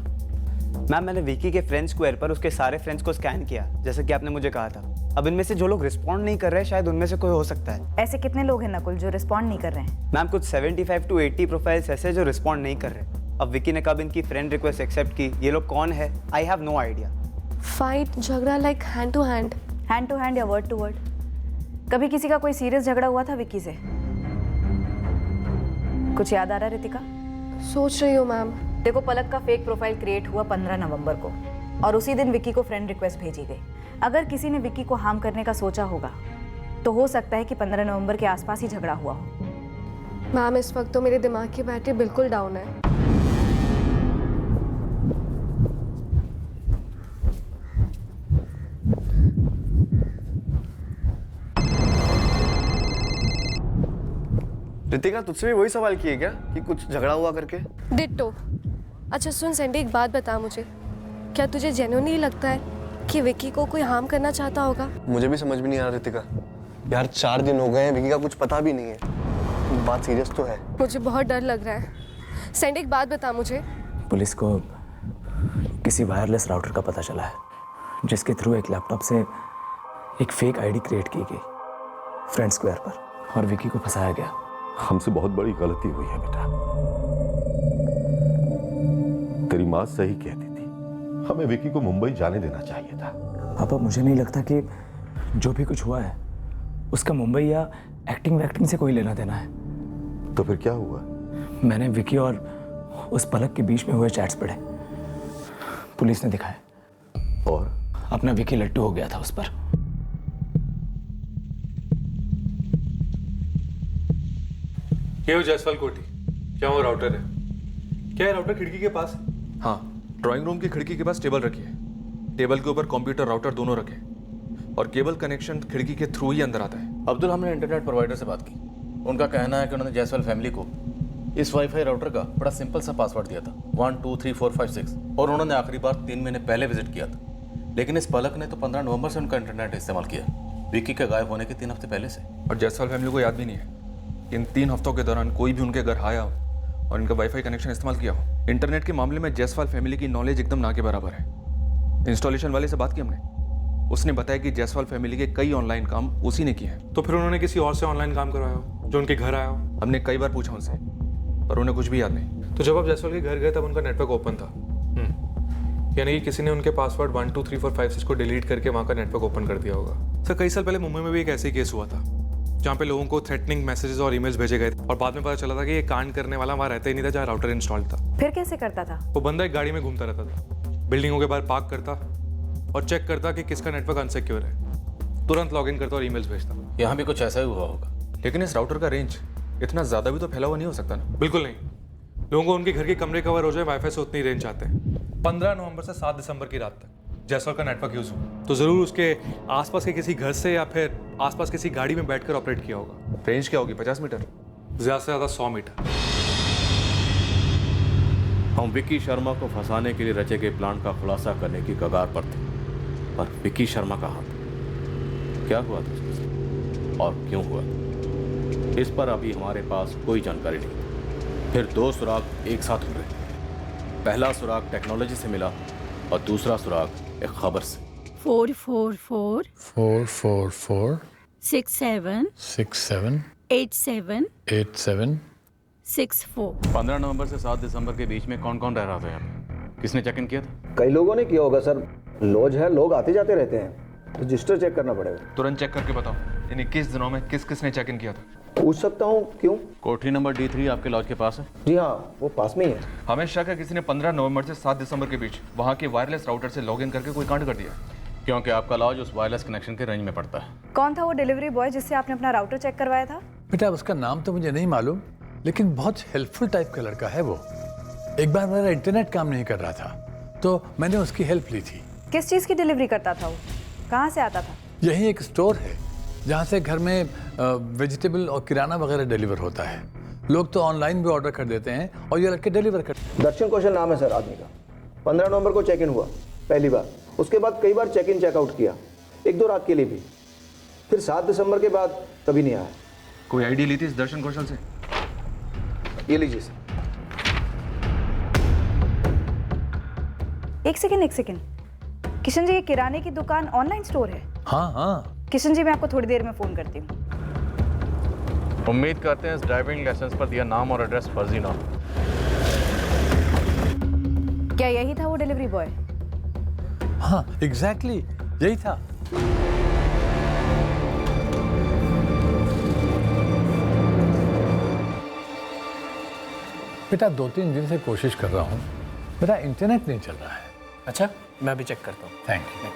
मैम, मैंने विकी के फ्रेंड स्क्वायर पर उसके सारे फ्रेंड्स को स्कैन किया, जैसे कि आपने मुझे कहा था। अब इनमें से जो लोग रिस्पॉन्ड नहीं कर रहे हैं, शायद उनमें से कोई हो सकता है। ऐसे कितने लोग हैं नकुल जो रिस्पॉन्ड नहीं कर रहे हैं? मैम, कुछ 75 to 80 प्रोफाइल्स ऐसे जो रिस्पॉन्ड नहीं कर रहे। अब विकी ने कब इनकी फ्रेंड रिक्वेस्ट एक्सेप्ट की, ये लोग कौन है, I have no idea. Fight, झगड़ा like hand to hand? Hand to hand या वर्ड टू वर्ड? कभी किसी का कोई सीरियस झगड़ा हुआ था विकी से? कुछ याद आ रहा है रितिका? सोच रही हूँ मैम। देखो, पलक का फेक प्रोफाइल क्रिएट हुआ 15 नवंबर को और उसी दिन विकी को फ्रेंड रिक्वेस्ट भेजी गई। अगर किसी ने विकी को हार्म करने का सोचा होगा तो हो सकता है कि 15 नवंबर के आसपास ही झगड़ा हुआ हो। मैम, इस वक्त तो मेरे दिमाग की बैटरी बिल्कुल डाउन है। रितिका, तुझसे भी वही सवाल किए क्या कि कुछ झगड़ा हुआ करके? डिट्टो। अच्छा सुन सैंडी, एक बात बता मुझे, क्या तुझे जेन्युइनली लगता है कि विकी को कोई हार्म करना चाहता होगा? मुझे भी समझ में नहीं आ रहा रितिका। यार 4 दिन हो गए हैं, विकी का कुछ पता भी नहीं है। बात सीरियस तो है। मुझे बहुत डर लग रहा है। सैंडी, एक बात बता मुझे। पुलिस को किसी वायरलेस राउटर का पता चला है जिसके थ्रू एक लैपटॉप से एक फेक आईडी क्रिएट की गई फ्रेंड स्क्वायर पर, और विकी को फंसाया गया। हमसे बहुत बड़ी गलती हुई है बेटा। तेरी माँ सही कहती थी, हमें विकी को मुंबई जाने देना चाहिए था। पापा, मुझे नहीं लगता कि जो भी कुछ हुआ है उसका मुंबई या एक्टिंग वैक्टिंग से कोई लेना देना है। तो फिर क्या हुआ? मैंने विकी और उस पलक के बीच में हुए चैट्स पढ़े, पुलिस ने दिखाया, और अपना विकी लट्टू हो गया था उस पर। ये हो जायसवाल कोठी, क्या वो राउटर है? क्या है राउटर खिड़की के पास? हाँ, ड्राइंग रूम की खिड़की के पास टेबल रखी है। टेबल के ऊपर कंप्यूटर राउटर दोनों रखे और केबल कनेक्शन खिड़की के थ्रू ही अंदर आता है। अब्दुल, हमने इंटरनेट प्रोवाइडर से बात की। उनका कहना है कि उन्होंने जायसवाल फैमिली को इस वाईफाई राउटर का बड़ा सिंपल सा पासवर्ड दिया था 1 2 3 4 5 6 और उन्होंने आखिरी बार 3 महीने पहले विजिट किया था। लेकिन इस पलक ने तो 15 नवंबर से उनका इंटरनेट इस्तेमाल किया, विकी के गायब होने के 3 हफ्ते पहले से। और जायसवाल फैमिली को याद भी नहीं है इन 3 हफ्तों के दौरान कोई भी उनके घर आया हो और इनका वाईफाई कनेक्शन इस्तेमाल किया हो। इंटरनेट के मामले में जायसवाल फैमिली की नॉलेज एकदम ना के बराबर है। इंस्टॉलेशन वाले से बात की हमने, उसने बताया कि जायसवाल फैमिली के कई ऑनलाइन काम उसी ने किए हैं। तो फिर उन्होंने किसी और से ऑनलाइन काम करवाया हो जो उनके घर आया हो? हमने कई बार पूछा उनसे पर उन्हें कुछ भी याद नहीं। तो जब आप जायसवाल के घर गए तब उनका नेटवर्क ओपन था, यानी कि किसी ने उनके पासवर्ड 1 2 3 4 5 6 को डिलीट करके वहाँ का नेटवर्क ओपन कर दिया होगा। सर कई साल पहले मुंबई में भी एक ऐसे केस हुआ था जहाँ पे लोगों को थ्रेटनिंग मैसेजेस और ईमेल्स भेजे गए थे और बाद में पता चला था कि ये कांड करने वाला वहाँ रहता ही नहीं था जहाँ राउटर इंस्टॉल था। फिर कैसे करता था? वो बंदा एक गाड़ी में घूमता रहता था, बिल्डिंगों के बाहर पार्क करता और चेक करता कि किसका नेटवर्क अनसिक्योर है, तुरंत लॉगिन करता और ईमेल्स भेजता। यहाँ भी कुछ ऐसा ही हुआ होगा। लेकिन इस राउटर का रेंज इतना ज़्यादा भी तो फैला हुआ नहीं हो सकता ना? बिल्कुल नहीं, लोगों को उनके घर के कमरे कवर हो जाए वाईफाई से उतनी रेंज आते हैं। 15 नवंबर से 7 दिसंबर की रात तक जायसवाल का नेटवर्क यूज हो तो जरूर उसके आसपास के किसी घर से या फिर आसपास किसी गाड़ी में बैठकर ऑपरेट किया होगा। रेंज क्या होगी? 50 मीटर? ज्यादा से ज्यादा 100 मीटर। हम विकी शर्मा को फंसाने के लिए रचे गए प्लान का खुलासा करने की कगार पर थे, पर विकी शर्मा कहाँ था? क्या हुआ था उसके साथ और क्यों हुआ? इस पर अभी हमारे पास कोई जानकारी नहीं। फिर 2 सुराग एक साथ हुए। पहला सुराग टेक्नोलॉजी से मिला और दूसरा सुराग एक खबर से। 444 444 67 67 87 87 64। 15 नवंबर से 7 दिसंबर के बीच में कौन कौन रह रहा था यहाँ पे? किसने चेक इन किया था? कई लोगों ने किया होगा सर, लॉज है, लोग आते जाते रहते हैं, रजिस्टर चेक करना पड़ेगा। तुरंत चेक करके बताओ इन 21 दिनों में किस किसने चेक इन किया था। पूछ सकता हूँ, क्यों? कोठरी नंबर D3 आपके लॉज के पास है? जी हाँ, वो पास में ही है। हमें शक है किसी ने 15 नवंबर से 7 दिसंबर के बीच वहाँ के वायरलेस राउटर से लॉगिन करके कोई कांड कर दिया, क्योंकि आपका लॉज उस वायरलेस कनेक्शन के रेंज में पड़ता है। कौन था वो डिलीवरी बॉय जिससे आपने अपना राउटर चेक करवाया था? बेटा उसका नाम तो मुझे नहीं मालूम, लेकिन बहुत हेल्पफुल टाइप का लड़का है वो। एक बार मेरा इंटरनेट काम नहीं कर रहा था तो मैंने उसकी हेल्प ली थी। किस चीज़ की डिलीवरी करता था वो? कहाँ से आता था? यही एक स्टोर है जहाँ से घर में वेजिटेबल और किराना वगैरह डिलीवर होता है। लोग तो ऑनलाइन भी ऑर्डर कर देते हैं और ये लड़के डिलीवर करते हैं। दर्शन कौशल नाम है सर आदमी का। 15 नवंबर को चेक इन हुआ पहली बार, उसके बाद कई बार चेक इन चेकआउट किया, 1-2 रात के लिए भी। फिर 7 दिसंबर के बाद कभी नहीं आया। कोई आईडी ली थी इस दर्शन कौशल से? ये लीजिए सर। एक सेकेंड किशन जी, ये किराने की दुकान ऑनलाइन स्टोर है? हाँ हाँ। किशन जी, मैं आपको थोड़ी देर में फ़ोन करती हूँ। उम्मीद करते हैं इस ड्राइविंग लाइसेंस पर दिया नाम और एड्रेस फर्जी ना हो। क्या यही था वो डिलीवरी बॉय? हाँ एग्जैक्टली यही था। बेटा 2-3 दिन से कोशिश कर रहा हूँ, मेरा इंटरनेट नहीं चल रहा है। अच्छा, मैं भी चेक करता हूँ। Thank you.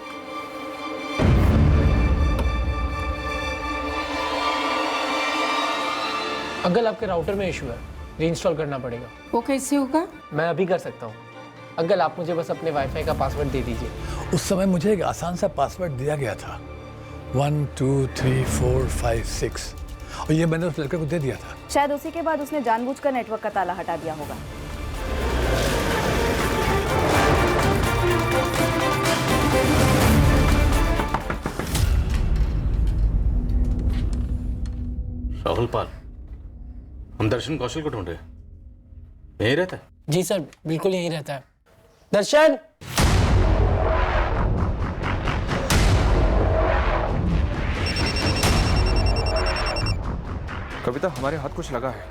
अंकल आपके राउटर में इशू है, रीइंस्टॉल करना पड़ेगा। वो कैसे होगा? मैं अभी कर सकता हूँ। अंकल आप मुझे बस अपने वाईफाई का पासवर्ड दे दीजिए। उस समय मुझे एक आसान सा पासवर्ड दिया गया था 1 2 3 4 5 6 और ये मैंने उस लड़के को दे दिया था। शायद उसी के बाद उसने जानबूझकर नेटवर्क का ताला हटा दिया होगा। राहुल पाल, हम दर्शन कौशल को ढूंढ रहे हैं। यहीं रहता है? जी सर, बिल्कुल यहीं रहता है। दर्शन! कविता, हमारे हाथ कुछ लगा है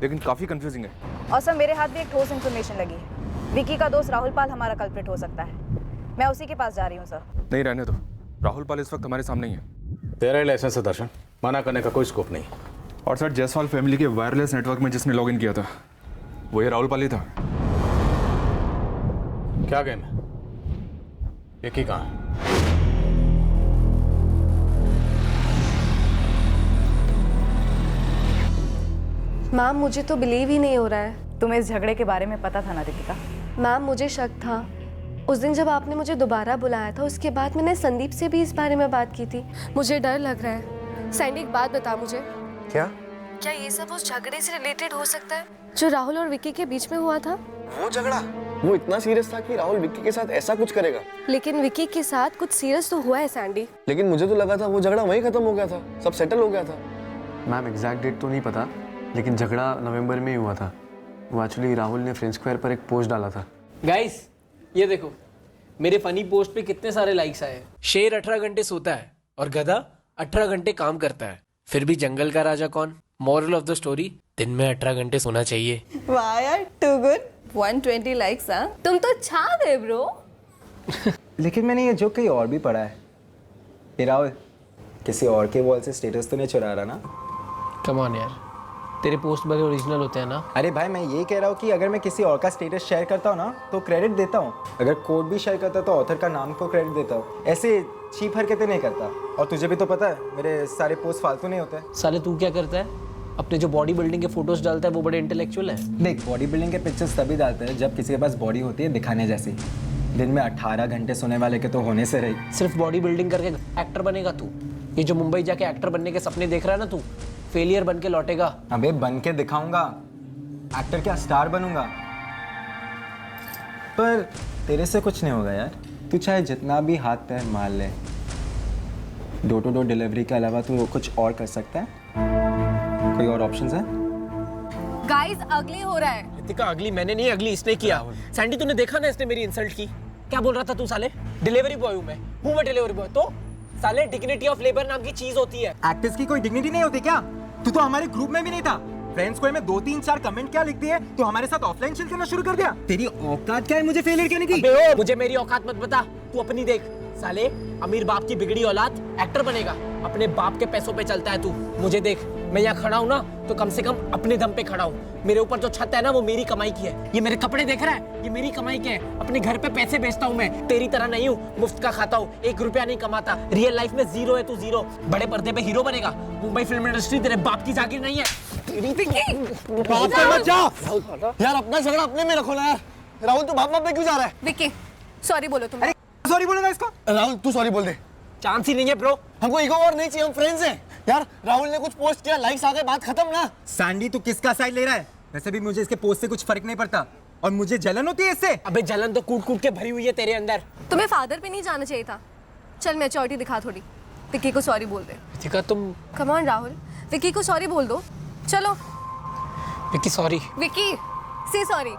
लेकिन काफी कंफ्यूजिंग है। और सर मेरे हाथ भी एक ठोस इन्फॉर्मेशन लगी है। विकी का दोस्त राहुल पाल हमारा कल्प्रिट हो सकता है। मैं उसी के पास जा रही हूँ सर। नहीं, रहने दो। राहुल पाल इस वक्त हमारे सामने ही है। तेरा ही लाइसेंस है दर्शन, मना करने का कोई स्कोप नहीं। और सर जायसवाल फैमिली के वायरलेस नेटवर्क में जिसने लॉगिन किया था वो ये राहुल पाल ही था। क्या गेम है? विकी कहाँ है? मैम मुझे तो बिलीव ही नहीं हो रहा है। तुम्हें इस झगड़े के बारे में पता था ना रितिका? मैम मुझे शक था। उस दिन जब आपने मुझे दोबारा बुलाया था उसके बाद मैंने संदीप से भी इस बारे में बात की थी। मुझे डर लग रहा है। सैंडी एक बात बता मुझे, क्या ये सब उस झगड़े से रिलेटेड हो सकता है? जो राहुल और विक्की के बीच में हुआ था। वो झगड़ा, वो इतना सीरियस था कि राहुल विक्की के साथ ऐसा कुछ करेगा। लेकिन विक्की के साथ कुछ सीरियस तो हुआ है सैंडी। लेकिन मुझे तो लगा था वो झगड़ा वहीं खत्म हो गया था, सब सेटल हो गया था। मैम एग्जैक्ट डेट तो नहीं पता, लेकिन झगड़ा नवंबर में ही हुआ था। वो एक्चुअली राहुल ने फ्रेंड स्क्वायर पर एक पोस्ट डाला था। गाइस ये देखो, मेरे फनी पोस्ट पे कितने सारे लाइक्स आए। शेर 18 घंटे सोता है और गधा 18 घंटे काम करता है, फिर भी जंगल का राजा कौन? मॉरल ऑफ द स्टोरी, दिन में 18 घंटे सोना चाहिए। वाह यार, टू गुड। 120 लाइक्स। हाँ, तुम तो छा गए ब्रो। लेकिन मैंने ये जोक कहीं और भी पढ़ा है। ये राहुल, किसी और के वॉल से स्टेटस तो नहीं चुरा रहा ना? कम ऑन यार, तेरे पोस्ट बड़े ओरिजिनल होते हैं ना। अरे भाई, मैं ये कह रहा हूँ कि अगर मैं किसी और का स्टेटस शेयर करता हूँ ना तो क्रेडिट देता हूँ। अगर कोड भी शेयर करता तो ऑथर का नाम को क्रेडिट देता हूँ। ऐसे चीप हरकतें नहीं करता। और तुझे भी तो पता है मेरे सारे पोस्ट फालतू नहीं होते। साले तू क्या करता है? अपने जो बॉडी बिल्डिंग के फोटोज डालता है वो बड़े इंटेलेक्चुअल है। देख, बॉडी बिल्डिंग के पिक्चर्स तभी डालते हैं जब किसी के पास बॉडी होती है दिखाने जैसी। दिन में 18 घंटे सोने वाले के तो होने से रही। सिर्फ बॉडी बिल्डिंग करके एक्टर बनेगा तू? ये जो मुंबई जाके एक्टर बनने के सपने देख रहा है ना तू, फेलियर बन के लौटेगा। अबे बन के दिखाऊंगा, एक्टर क्या स्टार बनूंगा। पर तेरे से कुछ नहीं होगा यार। तू चाहे जितना भी हाथ पैर मार ले, डोर टू डोर डिलीवरी के अलावा तू कुछ और कर सकता है? कोई और ऑप्शंस है? गाइस अगली हो रहा है। रितिका अगली मैंने नहीं, अगली इसने किया। सैंडी तूने देखा ना इसने मेरी इंसल्ट की? क्या बोल रहा था तू? साले डिलीवरी बॉय हूँ मैं डिलीवरी बॉय। तो साले डिग्निटी ऑफ लेबर नाम की चीज होती है। एक्टर्स की कोई डिग्निटी नहीं होती क्या? तू तो हमारे ग्रुप में भी नहीं था। फ्रेंड्स को में 2-3-4 कमेंट क्या लिखती है? तू हमारे साथ ऑफलाइन चिल करना शुरू कर दिया। तेरी औकात क्या है मुझे फेलियर करने की? अबे मुझे मेरी औकात मत बता, तू अपनी देख। साले अमीर बाप की बिगड़ी औलाद एक्टर बनेगा, अपने बाप के पैसों पे चलता है तू। मुझे देख, मैं यहाँ खड़ा हूँ ना तो कम से कम अपने दम पे खड़ा हूँ। मेरे ऊपर जो छत है ना वो मेरी कमाई की है। ये मेरे कपड़े देख रहा है, ये मेरी कमाई के हैं। अपने घर पे पैसे बेचता हूँ मैं, तेरी तरह नहीं हूँ मुफ्त का खाता हूँ। 1 रुपया नहीं कमाता। रियल लाइफ में जीरो है तू, जीरो। बड़े पर्दे पे हीरो बनेगा। मुंबई फिल्म इंडस्ट्री तेरे बाप की जागीर नहीं है। बाप पे मत जा यार, अपना झगड़ा अपने में रखो ना यार। राहुल तू बाप पे क्यों जा रहा है? विक्की सॉरी बोलो तुम। सॉरी बोलेगा इसको? राहुल तू सॉरी बोल दे। चांस ही नहीं है ब्रो। हमको ईगो और नहीं चाहिए, हम फ्रेंड्स हैं यार। राहुल ने कुछ पोस्ट किया, लाइक्स आ गए, बात खत्म ना। सैंडी तू किसका साइड ले रहा है? वैसे भी मुझे इसके पोस्ट से कुछ फर्क नहीं पड़ता और मुझे जलन होती है इससे। अबे जलन तो कूट कूट के भरी हुई है तेरे अंदर। तुम्हें फादर पे नहीं जाना चाहिए था। चल मैच्योरिटी दिखा थोड़ी। विक्की को सॉरी बोल दे। ठीक तुम कम ऑन राहुल, विक्की को सॉरी बोल दो। चलो विक्की सॉरी। विक्की से सॉरी।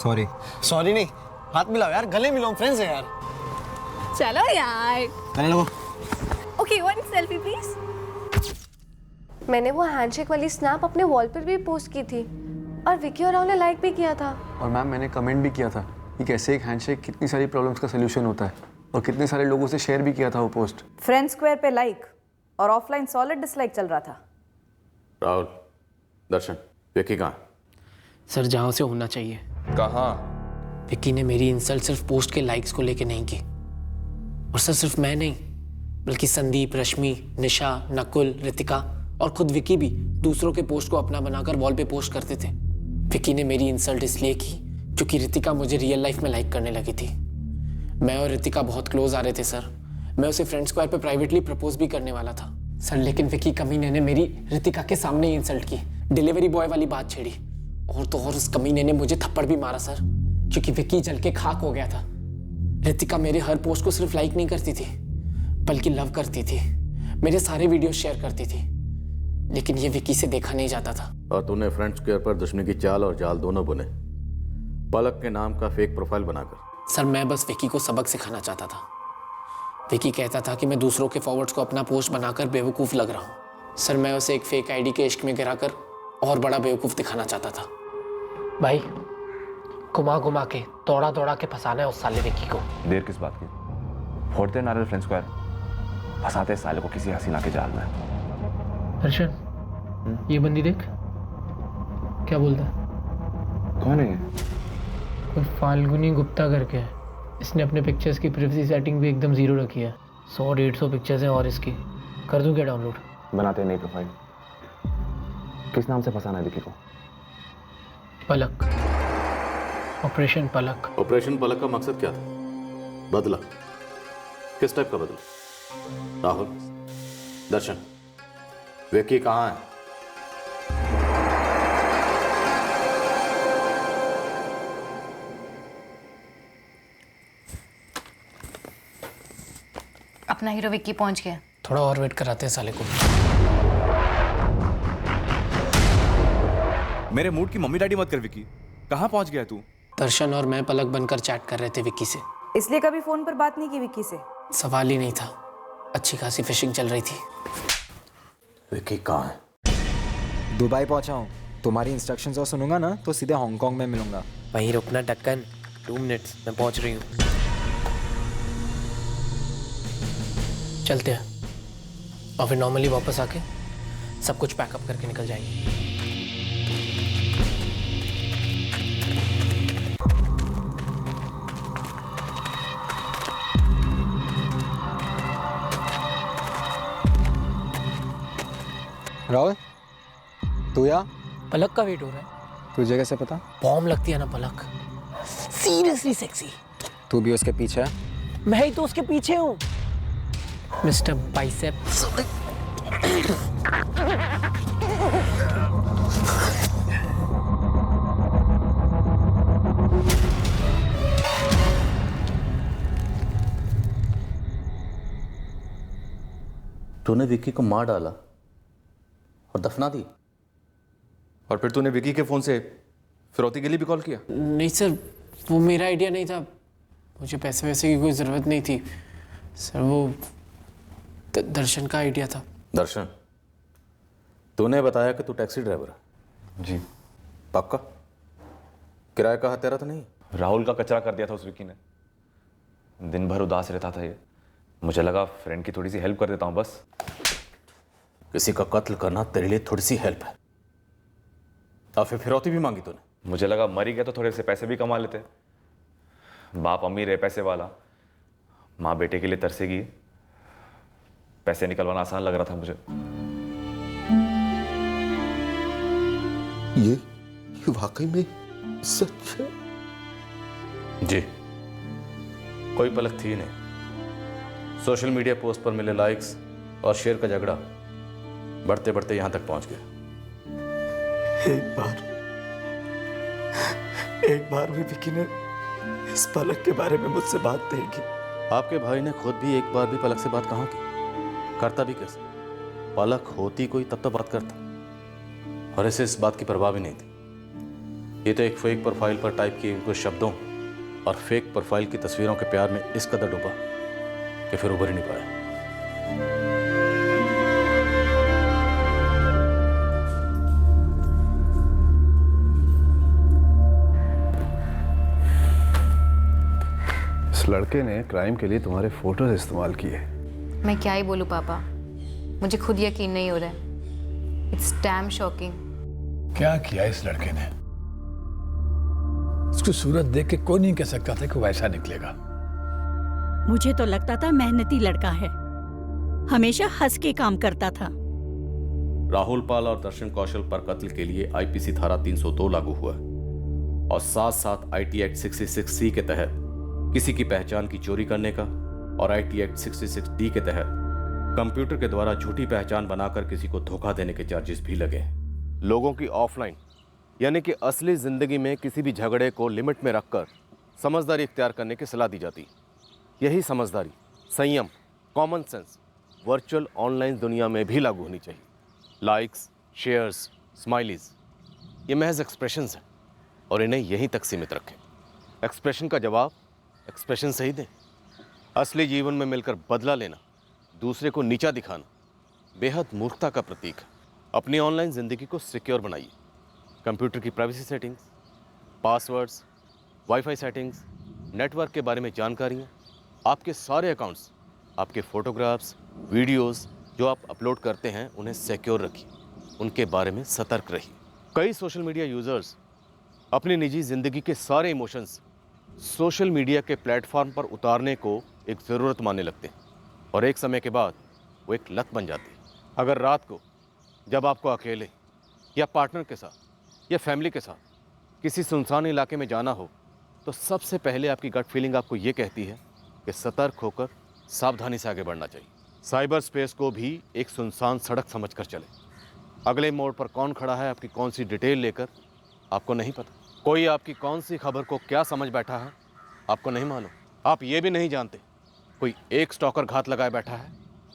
सॉरी सॉरी नहीं, हाथ मिलाओ यार, गले मिलाओ, फ्रेंड्स हैं यार। चलो यार। चलो ओके, वन सेल्फी प्लीज। मैंने वो हैंडशेक वाली स्नैप अपने वॉल पर भी पोस्ट की थी और विक्की और राहुल ने लाइक भी किया था। और मैम मैंने कमेंट भी किया था कि कैसे एक हैंडशेक कितनी सारी प्रॉब्लम्स का सोल्यूशन होता है, और कितने सारे लोगों से शेयर भी किया था वो पोस्ट। फ्रेंड स्क्वायर पे लाइक और ऑफलाइन सॉलिड डिसलाइक चल रहा था। राहुल, दर्शन, विक्की कहाँ? सर जहाँ से होना चाहिए। कहाँ? विक्की ने मेरी इंसल्ट सिर्फ पोस्ट के लाइक्स को लेके नहीं की। और सर सिर्फ मैं नहीं, बल्कि संदीप, रश्मि, निशा, नकुल, रितिका और खुद विक्की भी दूसरों के पोस्ट को अपना बनाकर वॉल पे पोस्ट करते थे। विक्की ने मेरी इंसल्ट इसलिए की क्योंकि रितिका मुझे रियल लाइफ में लाइक करने लगी थी। मैं और रितिका बहुत क्लोज आ रहे थे सर। मैं उसे फ्रेंड स्क्वायर पे प्राइवेटली प्रपोज भी करने वाला था सर, लेकिन विक्की कमीने ने मेरी रितिका के सामने ही इंसल्ट की, डिलीवरी बॉय वाली बात छेड़ी। और तो और उस कमीने ने मुझे थप्पड़ भी मारा सर, क्योंकि विक्की जल के खाक हो गया था। रितिका मेरे हर पोस्ट को सिर्फ लाइक नहीं करती थी बल्कि लव करती थी, मेरे सारे वीडियो शेयर करती थी, लेकिन ये विक्की से देखा नहीं जाता था। और तूने फ्रेंड स्क्वायर पर दुश्मनी की चाल और जाल दोनों बुने, पलक के नाम का फेक प्रोफाइल बनाकर। सर मैं बस विक्की को सबक सिखाना चाहता था। विक्की कहता था कि मैं दूसरों के फॉरवर्ड्स को अपना पोस्ट बनाकर बेवकूफ़ लग रहा हूँ। सर मैं उसे एक फेक आईडी के इश्क में गिराकर और बड़ा बेवकूफ़ दिखाना चाहता था। भाई घुमा घुमा के दौड़ा दौड़ा के फंसाना है उस साले विक्की को। देर किस बात की? फोड़ते नारियल फ्रेंड स्क्वायर, फंसाते साले को किसी हसीना के जाल में। दर्शन ये बंदी देख क्या बोलता है। कौन है? कोई फाल्गुनी गुप्ता करके है। इसने अपने पिक्चर्स की प्राइवेसी सेटिंग भी एकदम जीरो रखी है। 100-150 पिक्चर्स हैं और इसकी कर दूं क्या डाउनलोड? बनाते नई प्रोफाइल। किस नाम से फंसाना है विक्की को? पलक, ऑपरेशन पलक। ऑपरेशन पलक का मकसद क्या था? बदला? किस टाइप का बदला? राहुल, दर्शन, विक्की कहाँ है? अपना हीरो विक्की पहुंच गया। थोड़ा और वेट कराते हैं साले को। मेरे मूड की मम्मी डैडी मत कर विकी। कहाँ पहुंच गया तू? दर्शन और मैं पलक बनकर चैट कर रहे थे विक्की से। इसलिए कभी फोन पर बात नहीं की विक्की से? सवाल ही नहीं था, अच्छी खासी फिशिंग चल रही थी। विक्की कहाँ है? दुबई पहुंचा हूँ। तुम्हारी इंस्ट्रक्शंस और सुनूंगा ना तो सीधे हांगकांग में मिलूंगा। वहीं रुकना ढक्कन, 2 मिनट्स मैं पहुंच रही हूँ। चलते हैं और फिर नॉर्मली वापस आके सब कुछ पैकअप करके निकल जाएंगे। राहुल, तू या? पलक का वेट हो रहा है। तुझे कैसे पता? बॉम्ब लगती है ना पलक, सीरियसली सेक्सी। तू भी उसके पीछे है? मैं ही तो उसके पीछे हूँ मिस्टर बाइसेप। तूने विक्की को मार डाला और दफना दी, और फिर तूने विकी के फोन से फिरौती के लिए भी कॉल किया? नहीं सर, वो मेरा आइडिया नहीं था। मुझे पैसे वैसे की कोई ज़रूरत नहीं थी सर, वो दर्शन का आइडिया था। दर्शन, तूने बताया कि तू टैक्सी ड्राइवर है? जी। पक्का? किराया का हत्यारा तो नहीं? राहुल का कचरा कर दिया था उस विकी ने। दिन भर उदास रहता था ये, मुझे लगा फ्रेंड की थोड़ी सी हेल्प कर देता हूँ बस। किसी का कत्ल करना तेरे लिए थोड़ी सी हेल्प है, और फिर फिरौती भी मांगी तूने? मुझे लगा मर ही गया तो थोड़े से पैसे भी कमा लेते। बाप अमीर है, पैसे वाला, माँ बेटे के लिए तरसेगी, पैसे निकलवाना आसान लग रहा था मुझे। ये वाकई में सच है? जी, कोई पलक थी नहीं। सोशल मीडिया पोस्ट पर मिले लाइक्स और शेयर का झगड़ा बढ़ते बढ़ते यहां तक पहुंच गया। एक बार भी विकी ने इस पलक के बारे में मुझसे बात नहीं की। आपके भाई ने खुद भी एक बार भी पलक से बात कहाँ की? करता भी कैसे? पलक होती कोई तब तो बात करता, और इसे इस बात की परवाह भी नहीं थी। ये तो एक फेक प्रोफाइल पर टाइप किए कुछ शब्दों और फेक प्रोफाइल की तस्वीरों के प्यार में इस कदर डूबा कि फिर उभर ही नहीं पाया। इस लड़के ने क्राइम के लिए तुम्हारे फोटोज इस्तेमाल किए। मैं क्या ही बोलूं पापा, मुझे खुद यकीन नहीं हो रहा है। It's damn shocking. क्या किया इस लड़के ने? उसकी सूरत देख के कोई नहीं कह सकता था कि वैसा निकलेगा। मुझे तो लगता था मेहनती लड़का है, हमेशा हंस के काम करता था। राहुल पाल और दर्शन कौशल पर कत्ल के लिए आईपीसी धारा 302 लागू हुआ और साथ साथ आईटी एक्ट 66C के तहत किसी की पहचान की चोरी करने का और आईटी एक्ट 66D के तहत कंप्यूटर के द्वारा झूठी पहचान बनाकर किसी को धोखा देने के चार्जेस भी लगे। लोगों की ऑफलाइन यानी कि असली जिंदगी में किसी भी झगड़े को लिमिट में रखकर समझदारी इख्तियार करने की सलाह दी जाती। यही समझदारी, संयम, कॉमन सेंस वर्चुअल ऑनलाइन दुनिया में भी लागू होनी चाहिए। लाइक्स, शेयर्स, स्माइलीज ये महज एक्सप्रेशंस हैं और इन्हें यहीं तक सीमित रखें। एक्सप्रेशन का जवाब एक्सप्रेशन से ही दें। असली जीवन में मिलकर बदला लेना, दूसरे को नीचा दिखाना बेहद मूर्खता का प्रतीक है। अपनी ऑनलाइन ज़िंदगी को सिक्योर बनाइए। कंप्यूटर की privacy settings, passwords, wifi settings, network के बारे में जानकारियाँ, आपके सारे अकाउंट्स, आपके फोटोग्राफ्स, वीडियोस जो आप अपलोड करते हैं उन्हें सिक्योर रखिए। उनके बारे में सतर्क रहिए। कई सोशल मीडिया यूज़र्स अपनी निजी ज़िंदगी के सारे इमोशंस सोशल मीडिया के प्लेटफॉर्म पर उतारने को एक ज़रूरत मानने लगते हैं और एक समय के बाद वो एक लत बन जाती है। अगर रात को जब आपको अकेले या पार्टनर के साथ या फैमिली के साथ किसी सुनसान इलाके में जाना हो तो सबसे पहले आपकी गट फीलिंग आपको ये कहती है कि सतर्क होकर सावधानी से आगे बढ़ना चाहिए। साइबर स्पेस को भी एक सुनसान सड़क समझकर चले। अगले मोड़ पर कौन खड़ा है आपकी कौन सी डिटेल लेकर आपको नहीं पता। कोई आपकी कौन सी खबर को क्या समझ बैठा है आपको नहीं मालूम। आप ये भी नहीं जानते कोई एक स्टॉकर घात लगाए बैठा है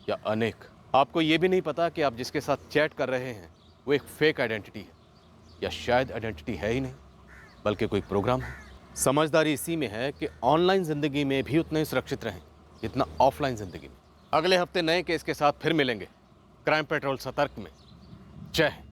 या अनेक? आपको ये भी नहीं पता कि आप जिसके साथ चैट कर रहे हैं वो एक फेक आइडेंटिटी है, या शायद आइडेंटिटी है ही नहीं बल्कि कोई प्रोग्राम है। समझदारी इसी में है कि ऑनलाइन जिंदगी में भी उतना ही सुरक्षित रहें जितना ऑफलाइन जिंदगी में। अगले हफ्ते नए केस के साथ फिर मिलेंगे क्राइम पेट्रोल सतर्क में। जय हिंद।